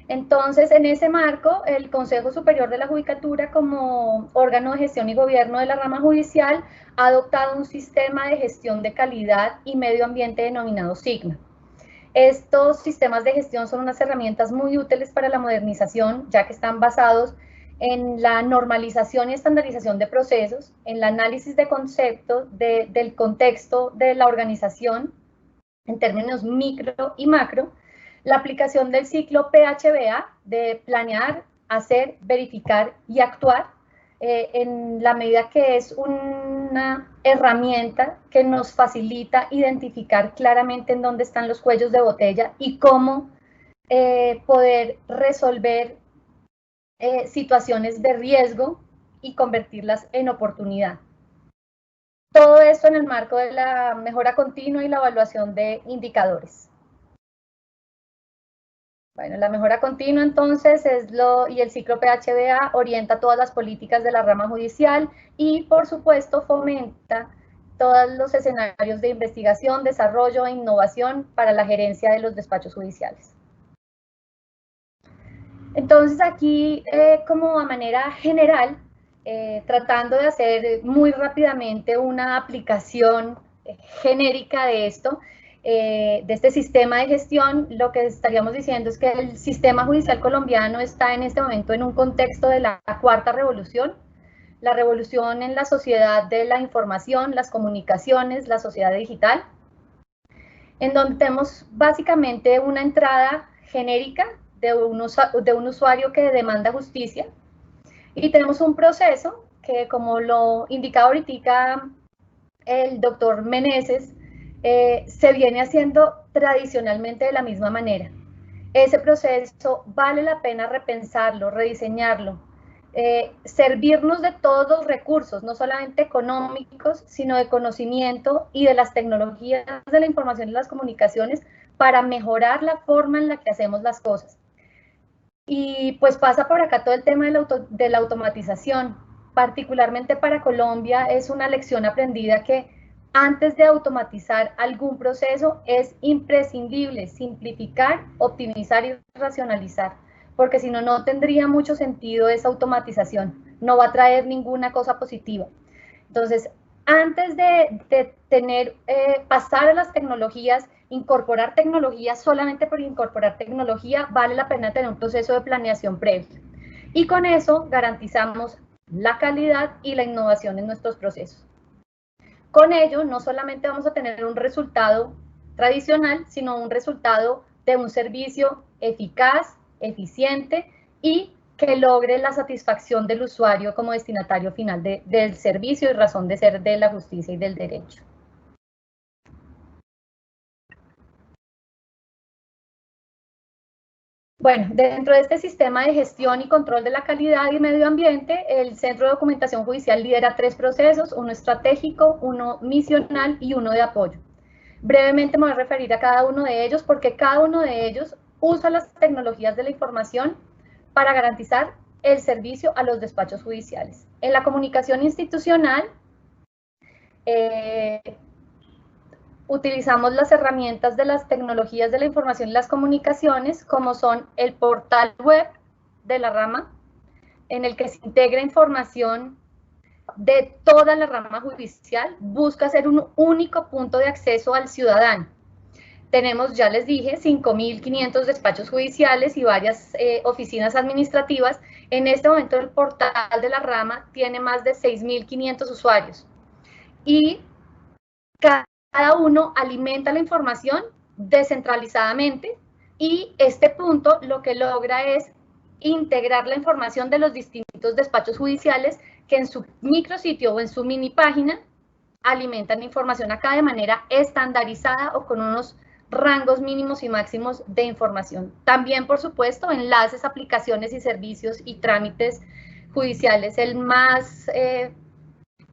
entonces, en ese marco, el Consejo Superior de la Judicatura, como órgano de gestión y gobierno de la rama judicial, ha adoptado un sistema de gestión de calidad y medio ambiente denominado SIGMA. Estos sistemas de gestión son unas herramientas muy útiles para la modernización, ya que están basados en la normalización y estandarización de procesos, en el análisis de conceptos del contexto de la organización en términos micro y macro, la aplicación del ciclo PHBA de planear, hacer, verificar y actuar, en la medida que es una herramienta que nos facilita identificar claramente en dónde están los cuellos de botella y cómo poder resolver situaciones de riesgo y convertirlas en oportunidad. Todo esto en el marco de la mejora continua y la evaluación de indicadores. Bueno, la mejora continua entonces y el ciclo PHBA orienta todas las políticas de la rama judicial y por supuesto fomenta todos los escenarios de investigación, desarrollo e innovación para la gerencia de los despachos judiciales. Entonces aquí, como a manera general, tratando de hacer muy rápidamente una aplicación genérica de esto, de este sistema de gestión, lo que estaríamos diciendo es que el sistema judicial colombiano está en este momento en un contexto de la cuarta revolución, la revolución en la sociedad de la información, las comunicaciones, la sociedad digital, en donde tenemos básicamente una entrada genérica de un usuario que demanda justicia, y tenemos un proceso que, como lo indicaba ahorita el doctor Meneses, se viene haciendo tradicionalmente de la misma manera. Ese proceso vale la pena repensarlo, rediseñarlo, servirnos de todos los recursos, no solamente económicos, sino de conocimiento y de las tecnologías de la información y las comunicaciones para mejorar la forma en la que hacemos las cosas. Y pues pasa por acá todo el tema de la automatización. Particularmente para Colombia es una lección aprendida que antes de automatizar algún proceso es imprescindible simplificar, optimizar y racionalizar, porque si no, no tendría mucho sentido esa automatización, no va a traer ninguna cosa positiva. Entonces, antes de pasar a las tecnologías, incorporar tecnología solamente por incorporar tecnología, vale la pena tener un proceso de planeación previo. Y con eso garantizamos la calidad y la innovación en nuestros procesos. Con ello, no solamente vamos a tener un resultado tradicional, sino un resultado de un servicio eficaz, eficiente y que logre la satisfacción del usuario como destinatario final del servicio y razón de ser de la justicia y del derecho. Bueno, dentro de este sistema de gestión y control de la calidad y medio ambiente, el Centro de Documentación Judicial lidera 3 procesos, uno estratégico, uno misional y uno de apoyo. Brevemente me voy a referir a cada uno de ellos porque cada uno de ellos usa las tecnologías de la información para garantizar el servicio a los despachos judiciales. En la comunicación institucional, utilizamos las herramientas de las tecnologías de la información y las comunicaciones, como son el portal web de la rama, en el que se integra información de toda la rama judicial, busca ser un único punto de acceso al ciudadano. Tenemos, ya les dije, 5.500 despachos judiciales y varias oficinas administrativas. En este momento el portal de la rama tiene más de 6.500 usuarios. Y cada uno alimenta la información descentralizadamente y este punto lo que logra es integrar la información de los distintos despachos judiciales que en su micrositio o en su mini página alimentan información acá de manera estandarizada o con unos rangos mínimos y máximos de información. También, por supuesto, enlaces, aplicaciones y servicios y trámites judiciales. El más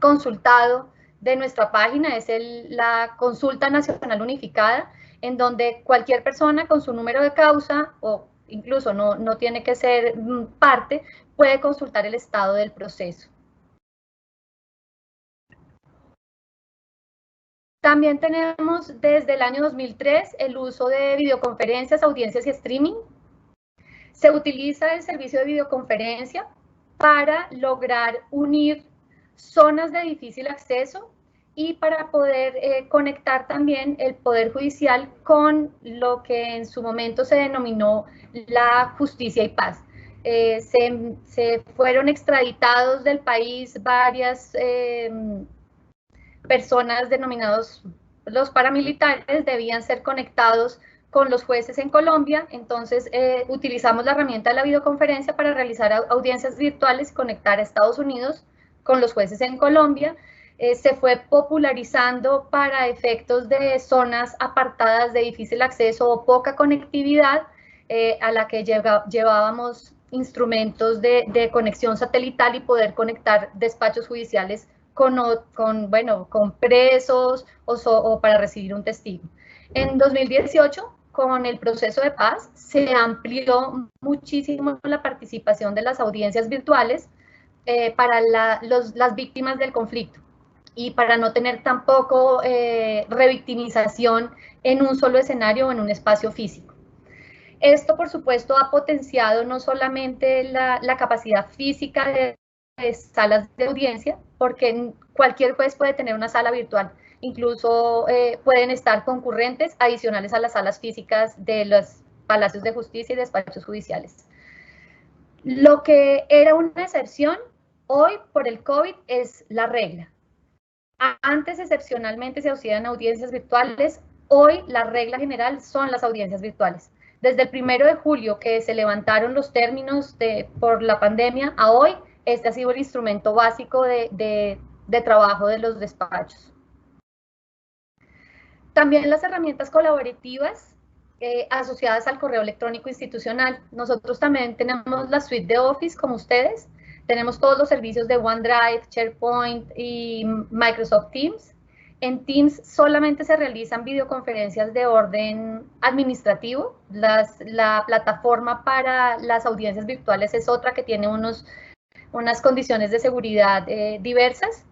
consultado de nuestra página es la Consulta Nacional Unificada, en donde cualquier persona con su número de causa, o incluso no tiene que ser parte, puede consultar el estado del proceso. También tenemos desde el año 2003 el uso de videoconferencias, audiencias y streaming. Se utiliza el servicio de videoconferencia para lograr unir zonas de difícil acceso y para poder conectar también el Poder Judicial con lo que en su momento se denominó la justicia y paz. Se fueron extraditados del país varias personas denominados los paramilitares, debían ser conectados con los jueces en Colombia, entonces utilizamos la herramienta de la videoconferencia para realizar audiencias virtuales y conectar a Estados Unidos con los jueces en Colombia. Se fue popularizando para efectos de zonas apartadas de difícil acceso o poca conectividad, a la que llevábamos instrumentos de conexión satelital y poder conectar despachos judiciales con presos o para recibir un testigo. En 2018, con el proceso de paz, se amplió muchísimo la participación de las audiencias virtuales para las víctimas del conflicto y para no tener tampoco revictimización en un solo escenario o en un espacio físico. Esto, por supuesto, ha potenciado no solamente la capacidad física de salas de audiencia, porque cualquier juez puede tener una sala virtual, incluso pueden estar concurrentes adicionales a las salas físicas de los palacios de justicia y despachos judiciales. Lo que era una excepción, hoy por el COVID es la regla. Antes excepcionalmente se hacían audiencias virtuales, hoy la regla general son las audiencias virtuales. Desde el 1 de julio que se levantaron los términos por la pandemia a hoy, este ha sido el instrumento básico de trabajo de los despachos. También las herramientas colaborativas asociadas al correo electrónico institucional. Nosotros también tenemos la suite de Office, como ustedes. Tenemos todos los servicios de OneDrive, SharePoint y Microsoft Teams. En Teams solamente se realizan videoconferencias de orden administrativo. La plataforma para las audiencias virtuales es otra que tiene unas condiciones de seguridad diversas.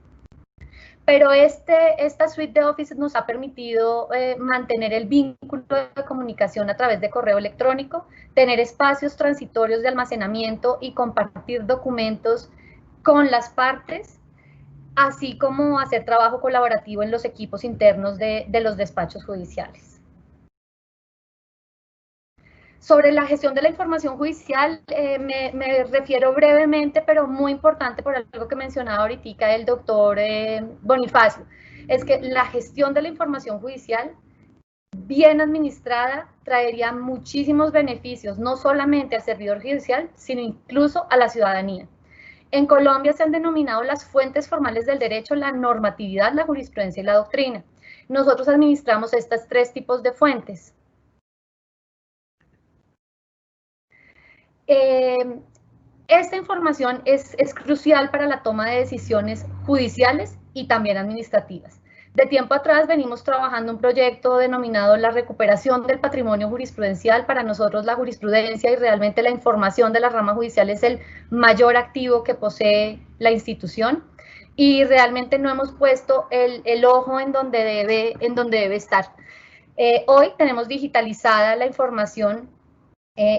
Pero esta suite de Office nos ha permitido mantener el vínculo de comunicación a través de correo electrónico, tener espacios transitorios de almacenamiento y compartir documentos con las partes, así como hacer trabajo colaborativo en los equipos internos de los despachos judiciales. Sobre la gestión de la información judicial, me refiero brevemente, pero muy importante por algo que mencionaba ahorita el doctor Bonifacio, es que la gestión de la información judicial bien administrada traería muchísimos beneficios, no solamente al servidor judicial, sino incluso a la ciudadanía. En Colombia se han denominado las fuentes formales del derecho la normatividad, la jurisprudencia y la doctrina. Nosotros administramos estos 3 tipos de fuentes. Esta información es crucial para la toma de decisiones judiciales y también administrativas. De tiempo atrás venimos trabajando un proyecto denominado la recuperación del patrimonio jurisprudencial. Para nosotros la jurisprudencia y realmente la información de la rama judicial es el mayor activo que posee la institución y realmente no hemos puesto el ojo en donde debe estar. Hoy tenemos digitalizada la información,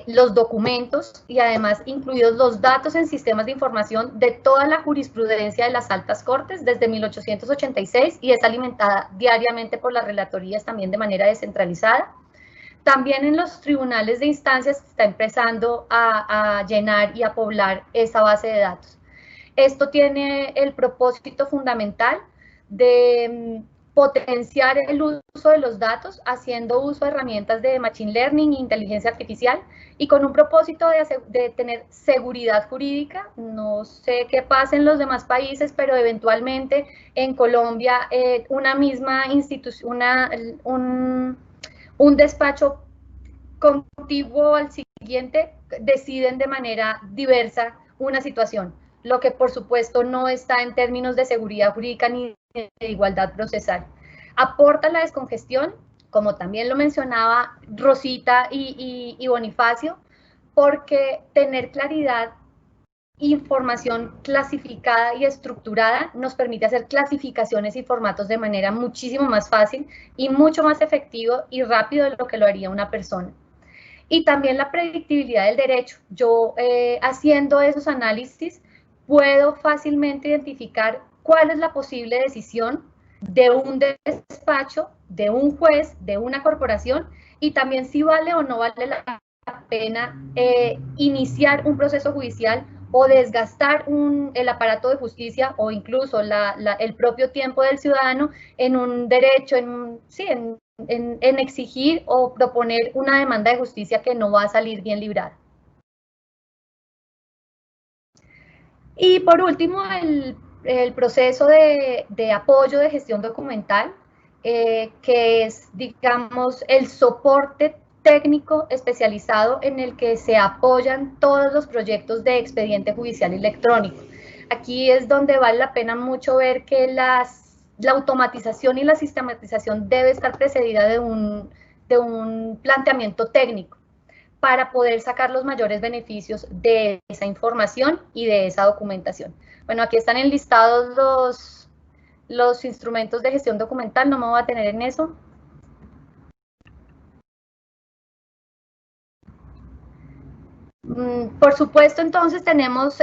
los documentos y además incluidos los datos en sistemas de información de toda la jurisprudencia de las altas cortes desde 1886 y es alimentada diariamente por las relatorías también de manera descentralizada. También en los tribunales de instancias se está empezando a llenar y a poblar esa base de datos. Esto tiene el propósito fundamental de potenciar el uso de los datos, haciendo uso de herramientas de Machine Learning e inteligencia artificial, y con un propósito de tener seguridad jurídica. No sé qué pasa en los demás países, pero eventualmente en Colombia una misma institución, un despacho contiguo al siguiente, deciden de manera diversa una situación, lo que por supuesto no está en términos de seguridad jurídica ni de igualdad procesal. Aporta la descongestión, como también lo mencionaba Rosita y Bonifacio, porque tener claridad, información clasificada y estructurada nos permite hacer clasificaciones y formatos de manera muchísimo más fácil y mucho más efectivo y rápido de lo que lo haría una persona. Y también la predictibilidad del derecho. Yo haciendo esos análisis puedo fácilmente identificar cuál es la posible decisión de un despacho, de un juez, de una corporación, y también si vale o no vale la pena iniciar un proceso judicial o desgastar el aparato de justicia o incluso el propio tiempo del ciudadano en un derecho, en exigir o proponer una demanda de justicia que no va a salir bien librada. Y por último, el proceso de apoyo de gestión documental, que es, digamos, el soporte técnico especializado en el que se apoyan todos los proyectos de expediente judicial electrónico. Aquí es donde vale la pena mucho ver que la automatización y la sistematización debe estar precedida de un planteamiento técnico para poder sacar los mayores beneficios de esa información y de esa documentación. Bueno, aquí están enlistados los instrumentos de gestión documental, no me voy a detener en eso. Por supuesto, entonces tenemos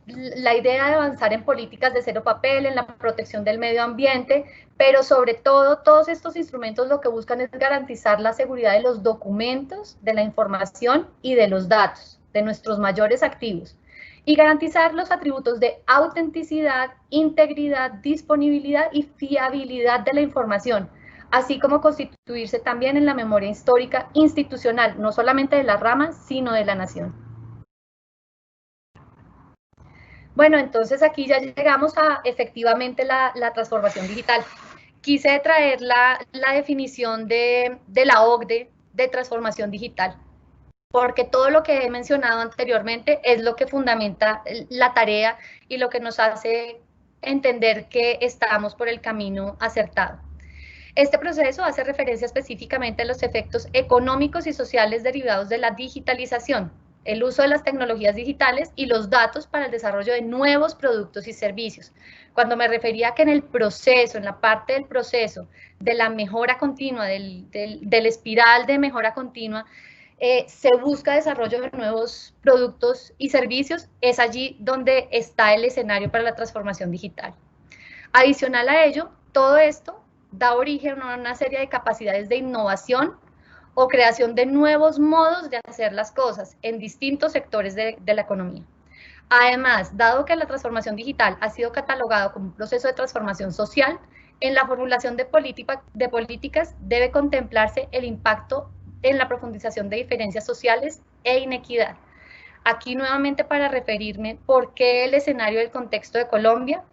la idea de avanzar en políticas de cero papel, en la protección del medio ambiente, pero sobre todo todos estos instrumentos lo que buscan es garantizar la seguridad de los documentos, de la información y de los datos, de nuestros mayores activos, y garantizar los atributos de autenticidad, integridad, disponibilidad y fiabilidad de la información, así como constituirse también en la memoria histórica institucional, no solamente de la rama, sino de la nación. Bueno, entonces aquí ya llegamos a efectivamente la transformación digital. Quise traer la definición de la OCDE de transformación digital. porque todo lo que he mencionado anteriormente es lo que fundamenta la tarea y lo que nos hace entender que estamos por el camino acertado. Este proceso hace referencia específicamente a los efectos económicos y sociales derivados de la digitalización, el uso de las tecnologías digitales y los datos para el desarrollo de nuevos productos y servicios. Cuando me refería a que en el proceso, en la parte del proceso de la mejora continua, del espiral de mejora continua, se busca desarrollo de nuevos productos y servicios, es allí donde está el escenario para la transformación digital. Adicional a ello, todo esto da origen a una serie de capacidades de innovación o creación de nuevos modos de hacer las cosas en distintos sectores de la economía. Además, dado que la transformación digital ha sido catalogado como un proceso de transformación social, en la formulación de políticas debe contemplarse el impacto en la profundización de diferencias sociales e inequidad. Aquí nuevamente para referirme por qué el escenario del contexto de Colombia,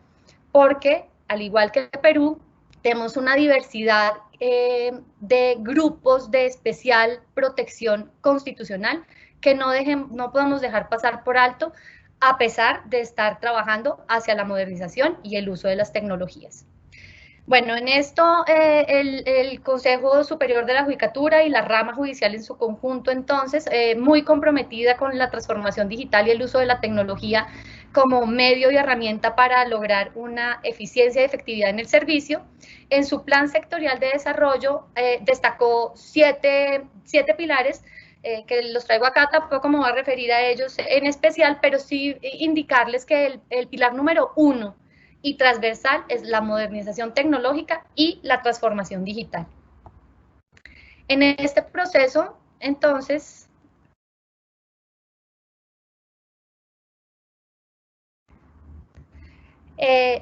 porque al igual que Perú, tenemos una diversidad de grupos de especial protección constitucional que no podemos dejar pasar por alto a pesar de estar trabajando hacia la modernización y el uso de las tecnologías. Bueno, en esto el Consejo Superior de la Judicatura y la rama judicial en su conjunto, entonces, muy comprometida con la transformación digital y el uso de la tecnología como medio y herramienta para lograr una eficiencia y efectividad en el servicio. En su plan sectorial de desarrollo destacó siete pilares que los traigo acá, tampoco me voy a referir a ellos en especial, pero sí indicarles que el pilar número 1 y transversal es la modernización tecnológica y la transformación digital. En este proceso, entonces,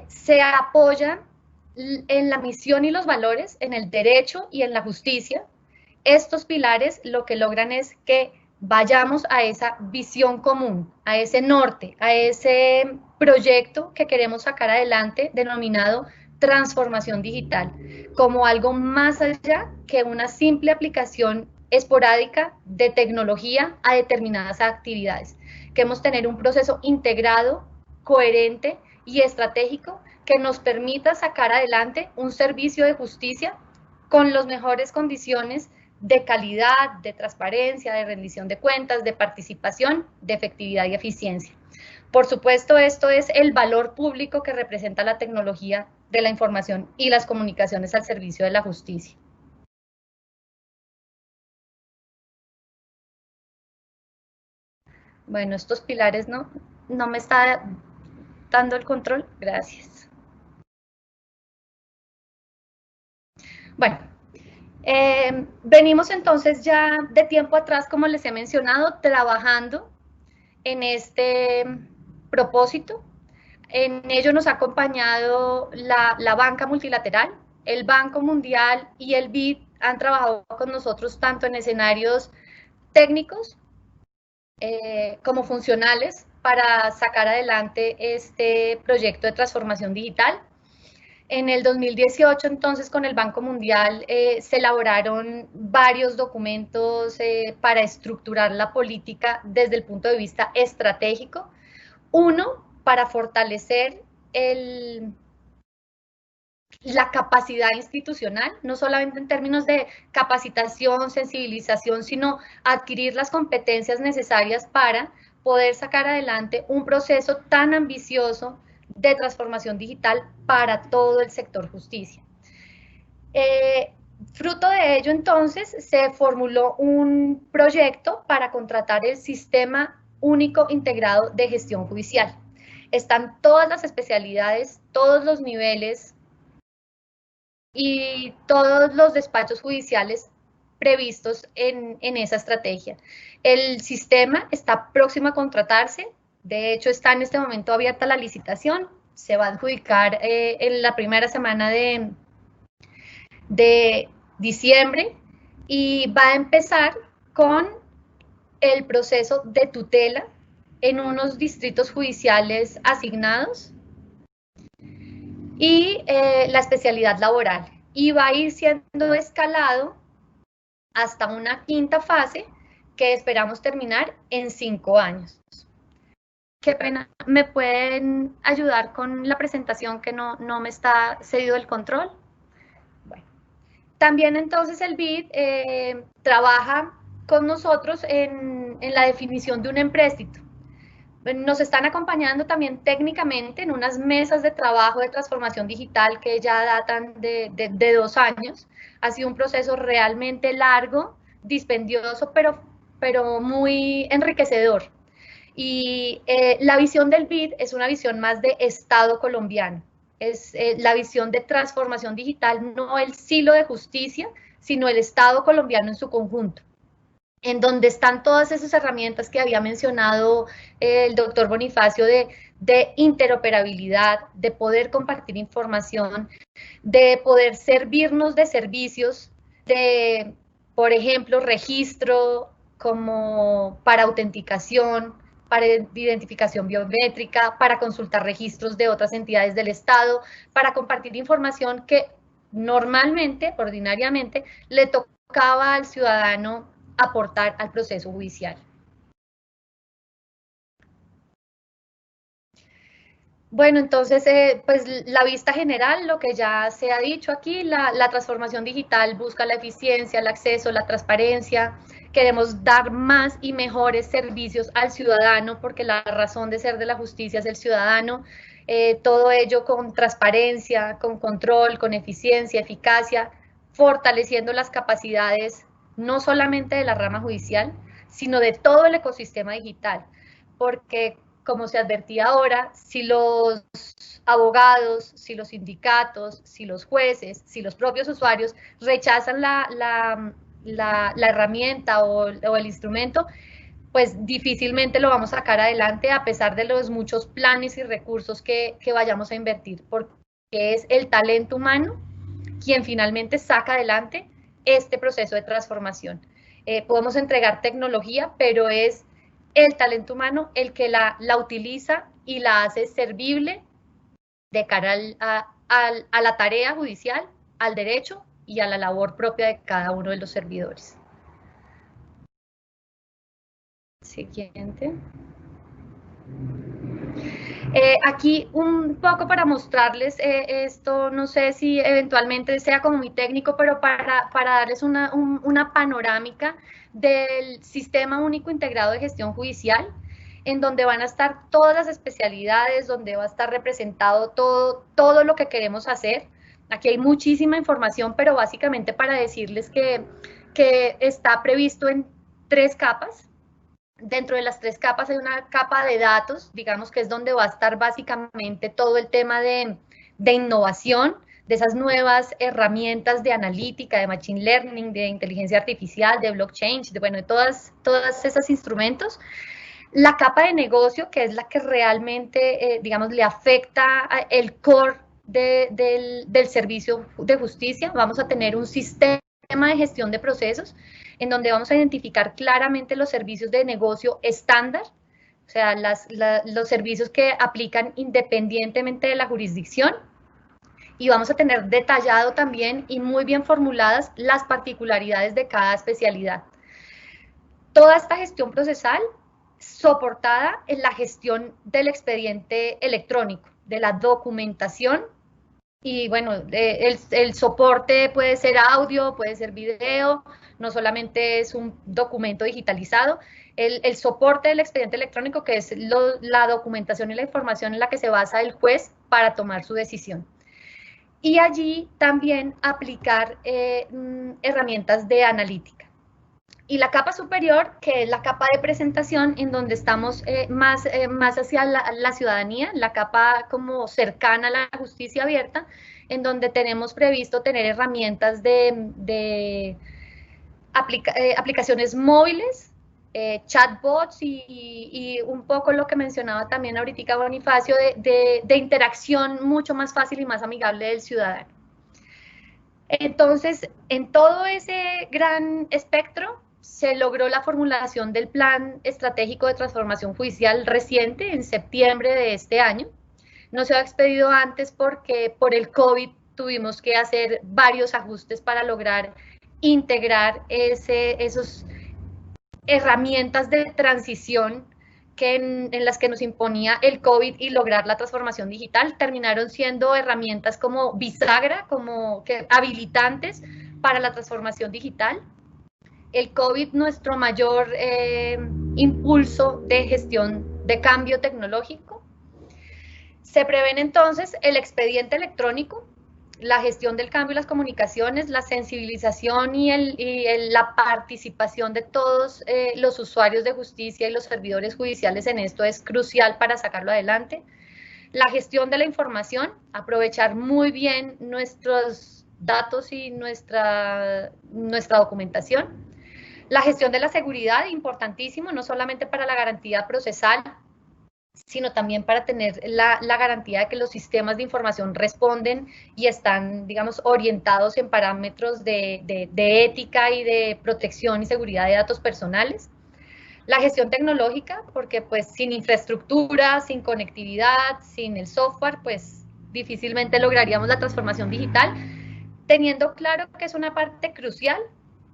se apoya en la misión y los valores, en el derecho y en la justicia. Estos pilares lo que logran es que vayamos a esa visión común, a ese norte, a ese proyecto que queremos sacar adelante denominado transformación digital, como algo más allá que una simple aplicación esporádica de tecnología a determinadas actividades. Queremos tener un proceso integrado, coherente y estratégico que nos permita sacar adelante un servicio de justicia con las mejores condiciones de calidad, de transparencia, de rendición de cuentas, de participación, de efectividad y eficiencia. Por supuesto, esto es el valor público que representa la tecnología de la información y las comunicaciones al servicio de la justicia. Bueno, estos pilares no me está dando el control. Gracias. Bueno, venimos entonces ya de tiempo atrás, como les he mencionado, trabajando en este propósito. En ello nos ha acompañado la banca multilateral, el Banco Mundial y el BID han trabajado con nosotros tanto en escenarios técnicos como funcionales para sacar adelante este proyecto de transformación digital. En el 2018, entonces, con el Banco Mundial se elaboraron varios documentos para estructurar la política desde el punto de vista estratégico. Uno, para fortalecer la capacidad institucional, no solamente en términos de capacitación, sensibilización, sino adquirir las competencias necesarias para poder sacar adelante un proceso tan ambicioso de transformación digital para todo el sector justicia. Fruto de ello, entonces, se formuló un proyecto para contratar el Sistema Único Integrado de Gestión Judicial. Están todas las especialidades, todos los niveles y todos los despachos judiciales previstos en esa estrategia. El sistema está próximo a contratarse. De hecho, está en este momento abierta la licitación, se va a adjudicar en la primera semana de diciembre y va a empezar con el proceso de tutela en unos distritos judiciales asignados y la especialidad laboral. Y va a ir siendo escalado hasta una quinta fase que esperamos terminar en 5 años. Qué pena, ¿me pueden ayudar con la presentación que no me está cedido el control? Bueno. También entonces el BID trabaja con nosotros en la definición de un empréstito. Nos están acompañando también técnicamente en unas mesas de trabajo de transformación digital que ya datan de 2 años. Ha sido un proceso realmente largo, dispendioso, pero muy enriquecedor. Y la visión del BID es una visión más de Estado colombiano. Es la visión de transformación digital, no el silo de justicia, sino el Estado colombiano en su conjunto, en donde están todas esas herramientas que había mencionado el doctor Bonifacio de interoperabilidad, de poder compartir información, de poder servirnos de servicios, de, por ejemplo, registro como para autenticación, para identificación biométrica, para consultar registros de otras entidades del Estado, para compartir información que normalmente, ordinariamente, le tocaba al ciudadano aportar al proceso judicial. Bueno, entonces, pues la vista general, lo que ya se ha dicho aquí, la transformación digital busca la eficiencia, el acceso, la transparencia. Queremos dar más y mejores servicios al ciudadano, porque la razón de ser de la justicia es el ciudadano. Todo ello con transparencia, con control, con eficiencia, eficacia, fortaleciendo las capacidades no solamente de la rama judicial, sino de todo el ecosistema digital, porque como se advertía ahora, si los abogados, si los sindicatos, si los jueces, si los propios usuarios rechazan la herramienta o el instrumento, pues difícilmente lo vamos a sacar adelante a pesar de los muchos planes y recursos que vayamos a invertir, porque es el talento humano quien finalmente saca adelante este proceso de transformación. Podemos entregar tecnología, pero es el talento humano el que la utiliza y la hace servible de cara a la tarea judicial, al derecho y a la labor propia de cada uno de los servidores. Siguiente. Aquí un poco para mostrarles esto, no sé si eventualmente sea como muy técnico, pero para darles una panorámica del Sistema Único Integrado de Gestión Judicial, en donde van a estar todas las especialidades, donde va a estar representado todo lo que queremos hacer. Aquí hay muchísima información, pero básicamente para decirles que está previsto en 3 capas. Dentro de las 3 capas hay una capa de datos, digamos que es donde va a estar básicamente todo el tema de innovación, de esas nuevas herramientas de analítica, de machine learning, de inteligencia artificial, de blockchain, de todas esos instrumentos. La capa de negocio, que es la que realmente, digamos, le afecta el core del servicio de justicia. Vamos a tener un sistema de gestión de procesos en donde vamos a identificar claramente los servicios de negocio estándar, o sea, los servicios que aplican independientemente de la jurisdicción, y vamos a tener detallado también y muy bien formuladas las particularidades de cada especialidad. Toda esta gestión procesal soportada en la gestión del expediente electrónico, de la documentación, y bueno, el soporte puede ser audio, puede ser video, no solamente es un documento digitalizado, el soporte del expediente electrónico, que es la documentación y la información en la que se basa el juez para tomar su decisión. Y allí también aplicar herramientas de analítica. Y la capa superior, que es la capa de presentación, en donde estamos más hacia la ciudadanía, la capa como cercana a la justicia abierta, en donde tenemos previsto tener herramientas de aplicaciones móviles, chatbots y un poco lo que mencionaba también ahorita Bonifacio, de interacción mucho más fácil y más amigable del ciudadano. Entonces, en todo ese gran espectro, se logró la formulación del Plan Estratégico de Transformación Judicial reciente, en septiembre de este año. No se ha expedido antes porque por el COVID tuvimos que hacer varios ajustes para lograr integrar esos herramientas de transición en las que nos imponía el COVID y lograr la transformación digital terminaron siendo herramientas como bisagra, como que habilitantes para la transformación digital. El COVID, nuestro mayor impulso de gestión de cambio tecnológico. Se prevén entonces el expediente electrónico, la gestión del cambio y las comunicaciones, la sensibilización y la participación de todos los usuarios de justicia y los servidores judiciales en esto es crucial para sacarlo adelante. La gestión de la información, aprovechar muy bien nuestros datos y nuestra documentación. La gestión de la seguridad, importantísimo, no solamente para la garantía procesal, sino también para tener la garantía de que los sistemas de información responden y están, digamos, orientados en parámetros de ética y de protección y seguridad de datos personales. La gestión tecnológica, porque pues sin infraestructura, sin conectividad, sin el software, pues difícilmente lograríamos la transformación digital, teniendo claro que es una parte crucial,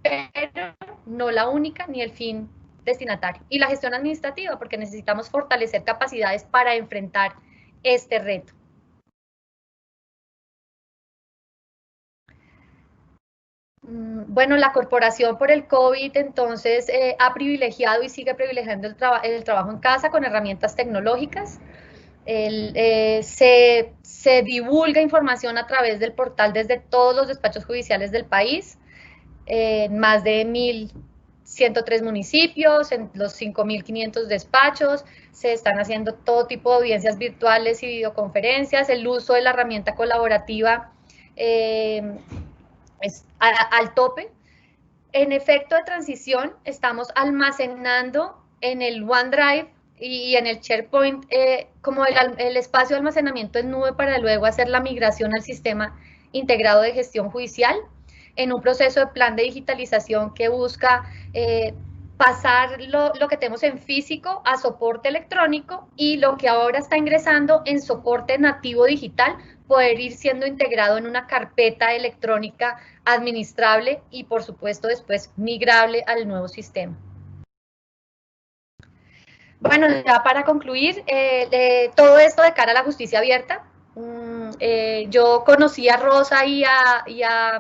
pero no la única ni el fin destinatario. Y la gestión administrativa, porque necesitamos fortalecer capacidades para enfrentar este reto. Bueno, la corporación por el COVID entonces ha privilegiado y sigue privilegiando el trabajo en casa con herramientas tecnológicas. Se divulga información a través del portal desde todos los despachos judiciales del país, en más de 1.103 municipios, en los 5.500 despachos, se están haciendo todo tipo de audiencias virtuales y videoconferencias, el uso de la herramienta colaborativa es al tope. En efecto de transición, estamos almacenando en el OneDrive y en el SharePoint como el espacio de almacenamiento en nube para luego hacer la migración al sistema integrado de gestión judicial, en un proceso de plan de digitalización que busca pasar lo que tenemos en físico a soporte electrónico y lo que ahora está ingresando en soporte nativo digital, poder ir siendo integrado en una carpeta electrónica administrable y, por supuesto, después migrable al nuevo sistema. Bueno, ya para concluir, todo esto de cara a la justicia abierta, yo conocí a Rosa y a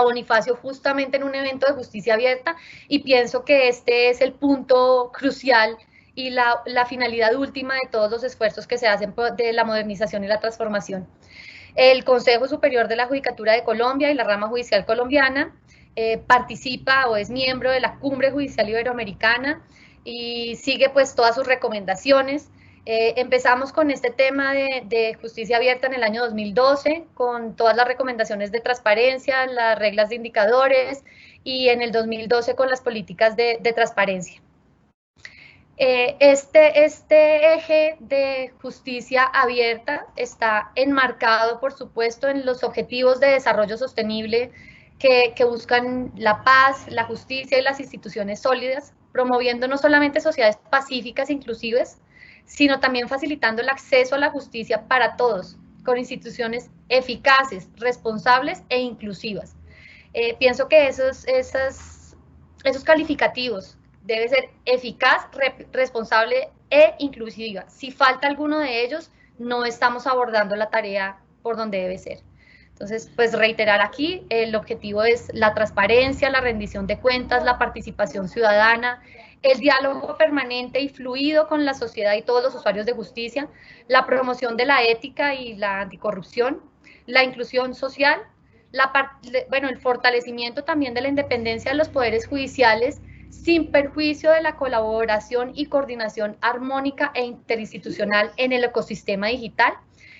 Bonifacio justamente en un evento de justicia abierta y pienso que este es el punto crucial y la finalidad última de todos los esfuerzos que se hacen de la modernización y la transformación. El Consejo Superior de la Judicatura de Colombia y la rama judicial colombiana participa o es miembro de la Cumbre Judicial Iberoamericana y sigue pues todas sus recomendaciones. Empezamos con este tema de justicia abierta en el año 2012, con todas las recomendaciones de transparencia, las reglas de indicadores, y en el 2012 con las políticas de transparencia. Este eje de justicia abierta está enmarcado, por supuesto, en los objetivos de desarrollo sostenible que buscan la paz, la justicia y las instituciones sólidas, promoviendo no solamente sociedades pacíficas e inclusivas, sino también facilitando el acceso a la justicia para todos, con instituciones eficaces, responsables e inclusivas. Pienso que esos calificativos debe ser eficaz, responsable e inclusiva. Si falta alguno de ellos, no estamos abordando la tarea por donde debe ser. Entonces, pues reiterar aquí, el objetivo es la transparencia, la rendición de cuentas, la participación ciudadana, el diálogo permanente y fluido con la sociedad y todos los usuarios de justicia, la promoción de la ética y la anticorrupción, la inclusión social, el fortalecimiento también de la independencia de los poderes judiciales, sin perjuicio de la colaboración y coordinación armónica e interinstitucional en el ecosistema digital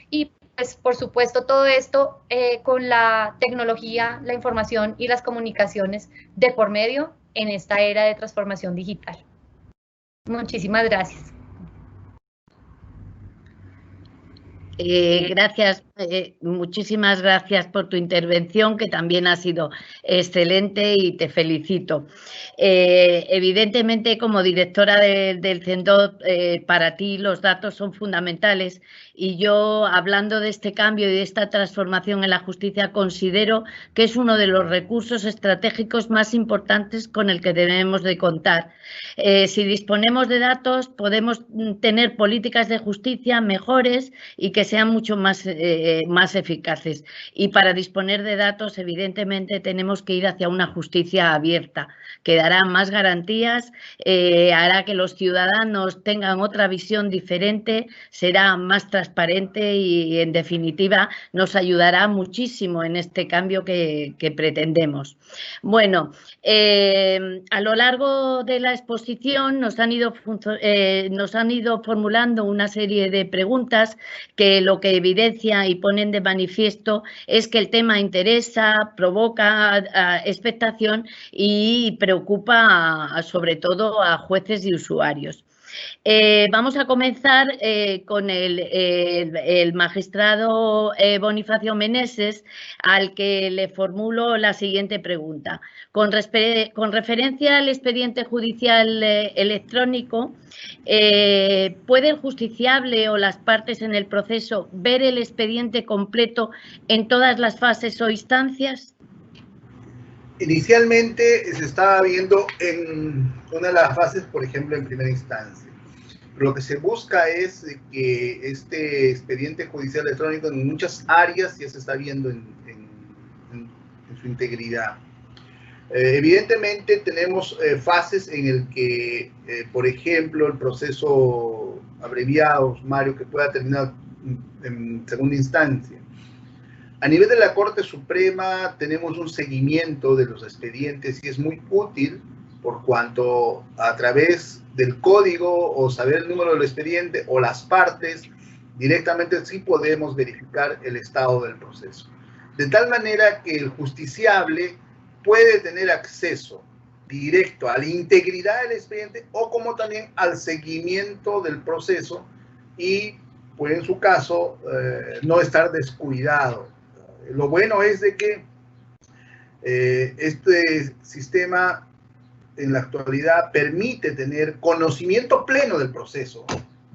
y, pues, por supuesto, todo esto con la tecnología, la información y las comunicaciones de por medio en esta era de transformación digital. Muchísimas gracias. Gracias, Muchísimas gracias por tu intervención, que también ha sido excelente y te felicito. Evidentemente, como directora del CENDOT, para ti los datos son fundamentales y yo, hablando de este cambio y de esta transformación en la justicia, considero que es uno de los recursos estratégicos más importantes con el que debemos de contar. Si disponemos de datos, podemos tener políticas de justicia mejores y que sean mucho más eficaces. Y para disponer de datos, evidentemente, tenemos que ir hacia una justicia abierta, que dará más garantías, hará que los ciudadanos tengan otra visión diferente, será más transparente y, en definitiva, nos ayudará muchísimo en este cambio que pretendemos. Bueno, a lo largo de la exposición nos han ido formulando una serie de preguntas que lo que evidencia y ponen de manifiesto es que el tema interesa, provoca expectación y preocupa sobre todo a jueces y usuarios. Vamos a comenzar con el magistrado Bonifacio Meneses, al que le formulo la siguiente pregunta. Con referencia al expediente judicial electrónico, ¿puede el justiciable o las partes en el proceso ver el expediente completo en todas las fases o instancias? Inicialmente se estaba viendo en una de las fases, por ejemplo, en primera instancia. Lo que se busca es que este expediente judicial electrónico en muchas áreas ya se está viendo en su integridad. Evidentemente tenemos fases en el que, por ejemplo, el proceso abreviado, sumario, que pueda terminar en segunda instancia. A nivel de la Corte Suprema tenemos un seguimiento de los expedientes y es muy útil por cuanto a través del código o saber el número del expediente o las partes, directamente sí podemos verificar el estado del proceso. De tal manera que el justiciable puede tener acceso directo a la integridad del expediente o como también al seguimiento del proceso y, pues en su caso, no estar descuidado. Lo bueno es de que este sistema en la actualidad permite tener conocimiento pleno del proceso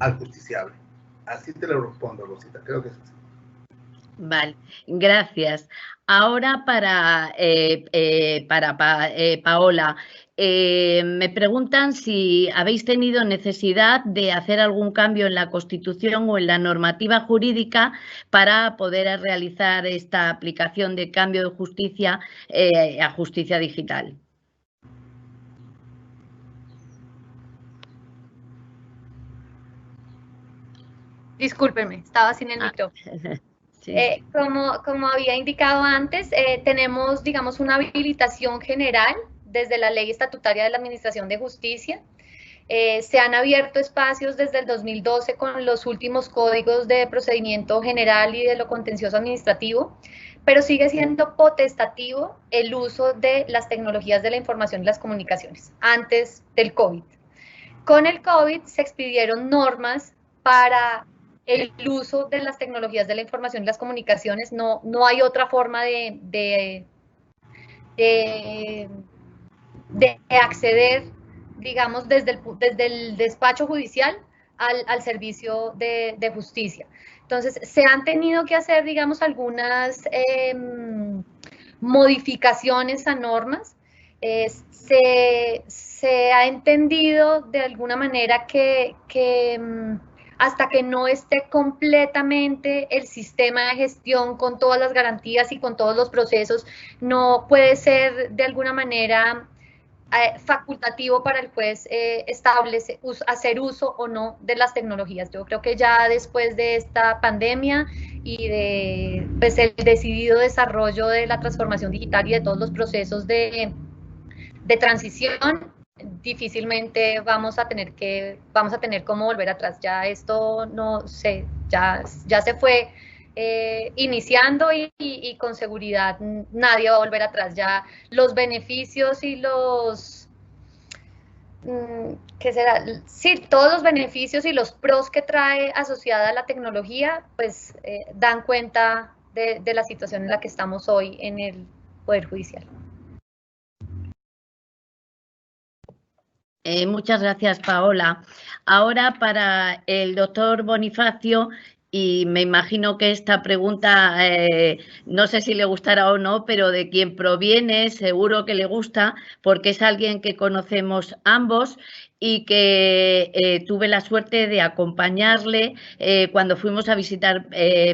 al justiciable. Así te lo respondo, Rosita, creo que es así. Vale, gracias. Ahora para Paola, me preguntan si habéis tenido necesidad de hacer algún cambio en la Constitución o en la normativa jurídica para poder realizar esta aplicación de cambio de justicia a justicia digital. Discúlpenme, estaba sin el micrófono. Sí. Como había indicado antes, tenemos, digamos, una habilitación general desde la Ley Estatutaria de la Administración de Justicia. Se han abierto espacios desde el 2012 con los últimos códigos de procedimiento general y de lo contencioso administrativo, pero sigue siendo potestativo el uso de las tecnologías de la información y las comunicaciones antes del COVID. Con el COVID se expidieron normas para el uso de las tecnologías de la información y las comunicaciones. No hay otra forma de acceder, digamos, desde el despacho judicial al servicio de justicia. Entonces, se han tenido que hacer, digamos, algunas modificaciones a normas. Se ha entendido de alguna manera que hasta que no esté completamente el sistema de gestión con todas las garantías y con todos los procesos, no puede ser de alguna manera facultativo para el juez hacer uso o no de las tecnologías. Yo creo que ya después de esta pandemia y de pues, el decidido desarrollo de la transformación digital y de todos los procesos de transición, difícilmente vamos a tener cómo volver atrás. Ya esto no sé, ya se fue iniciando y con seguridad nadie va a volver atrás. Ya los beneficios y ¿qué será? Sí, todos los beneficios y los pros que trae asociada a la tecnología, pues dan cuenta de la situación en la que estamos hoy en el Poder Judicial. Muchas gracias, Paola. Ahora para el doctor Bonifacio, y me imagino que esta pregunta, no sé si le gustará o no, pero de quien proviene seguro que le gusta, porque es alguien que conocemos ambos y que tuve la suerte de acompañarle cuando fuimos a visitar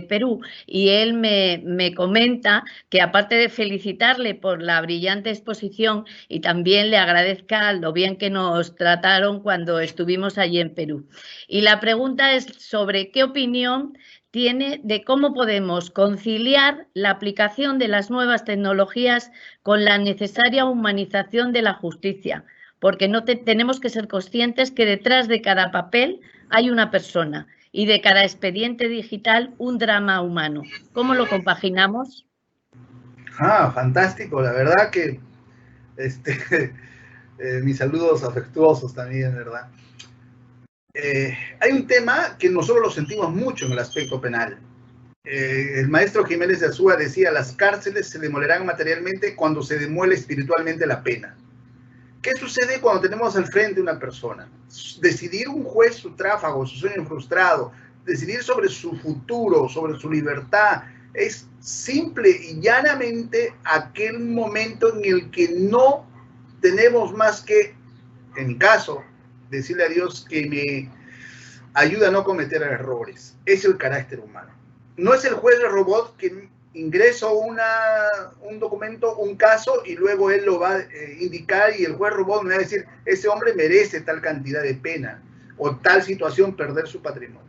Perú. Y él me comenta que, aparte de felicitarle por la brillante exposición, y también le agradezca lo bien que nos trataron cuando estuvimos allí en Perú. Y la pregunta es sobre qué opinión tiene de cómo podemos conciliar la aplicación de las nuevas tecnologías con la necesaria humanización de la justicia, porque tenemos que ser conscientes que detrás de cada papel hay una persona y de cada expediente digital un drama humano. ¿Cómo lo compaginamos? Fantástico, la verdad que mis saludos afectuosos también, ¿verdad? Hay un tema que nosotros lo sentimos mucho en el aspecto penal. El maestro Jiménez de Azúa decía: las cárceles se demolerán materialmente cuando se demuele espiritualmente la pena. ¿Qué sucede cuando tenemos al frente una persona? Decidir un juez su tráfago, su sueño frustrado, decidir sobre su futuro, sobre su libertad, es simple y llanamente aquel momento en el que no tenemos más que, en mi caso, decirle a Dios que me ayuda a no cometer errores. Es el carácter humano. No es el juez de robot que ingresa un documento, un caso, y luego él lo va a indicar, y el juez robot me va a decir: ese hombre merece tal cantidad de pena o tal situación, perder su patrimonio.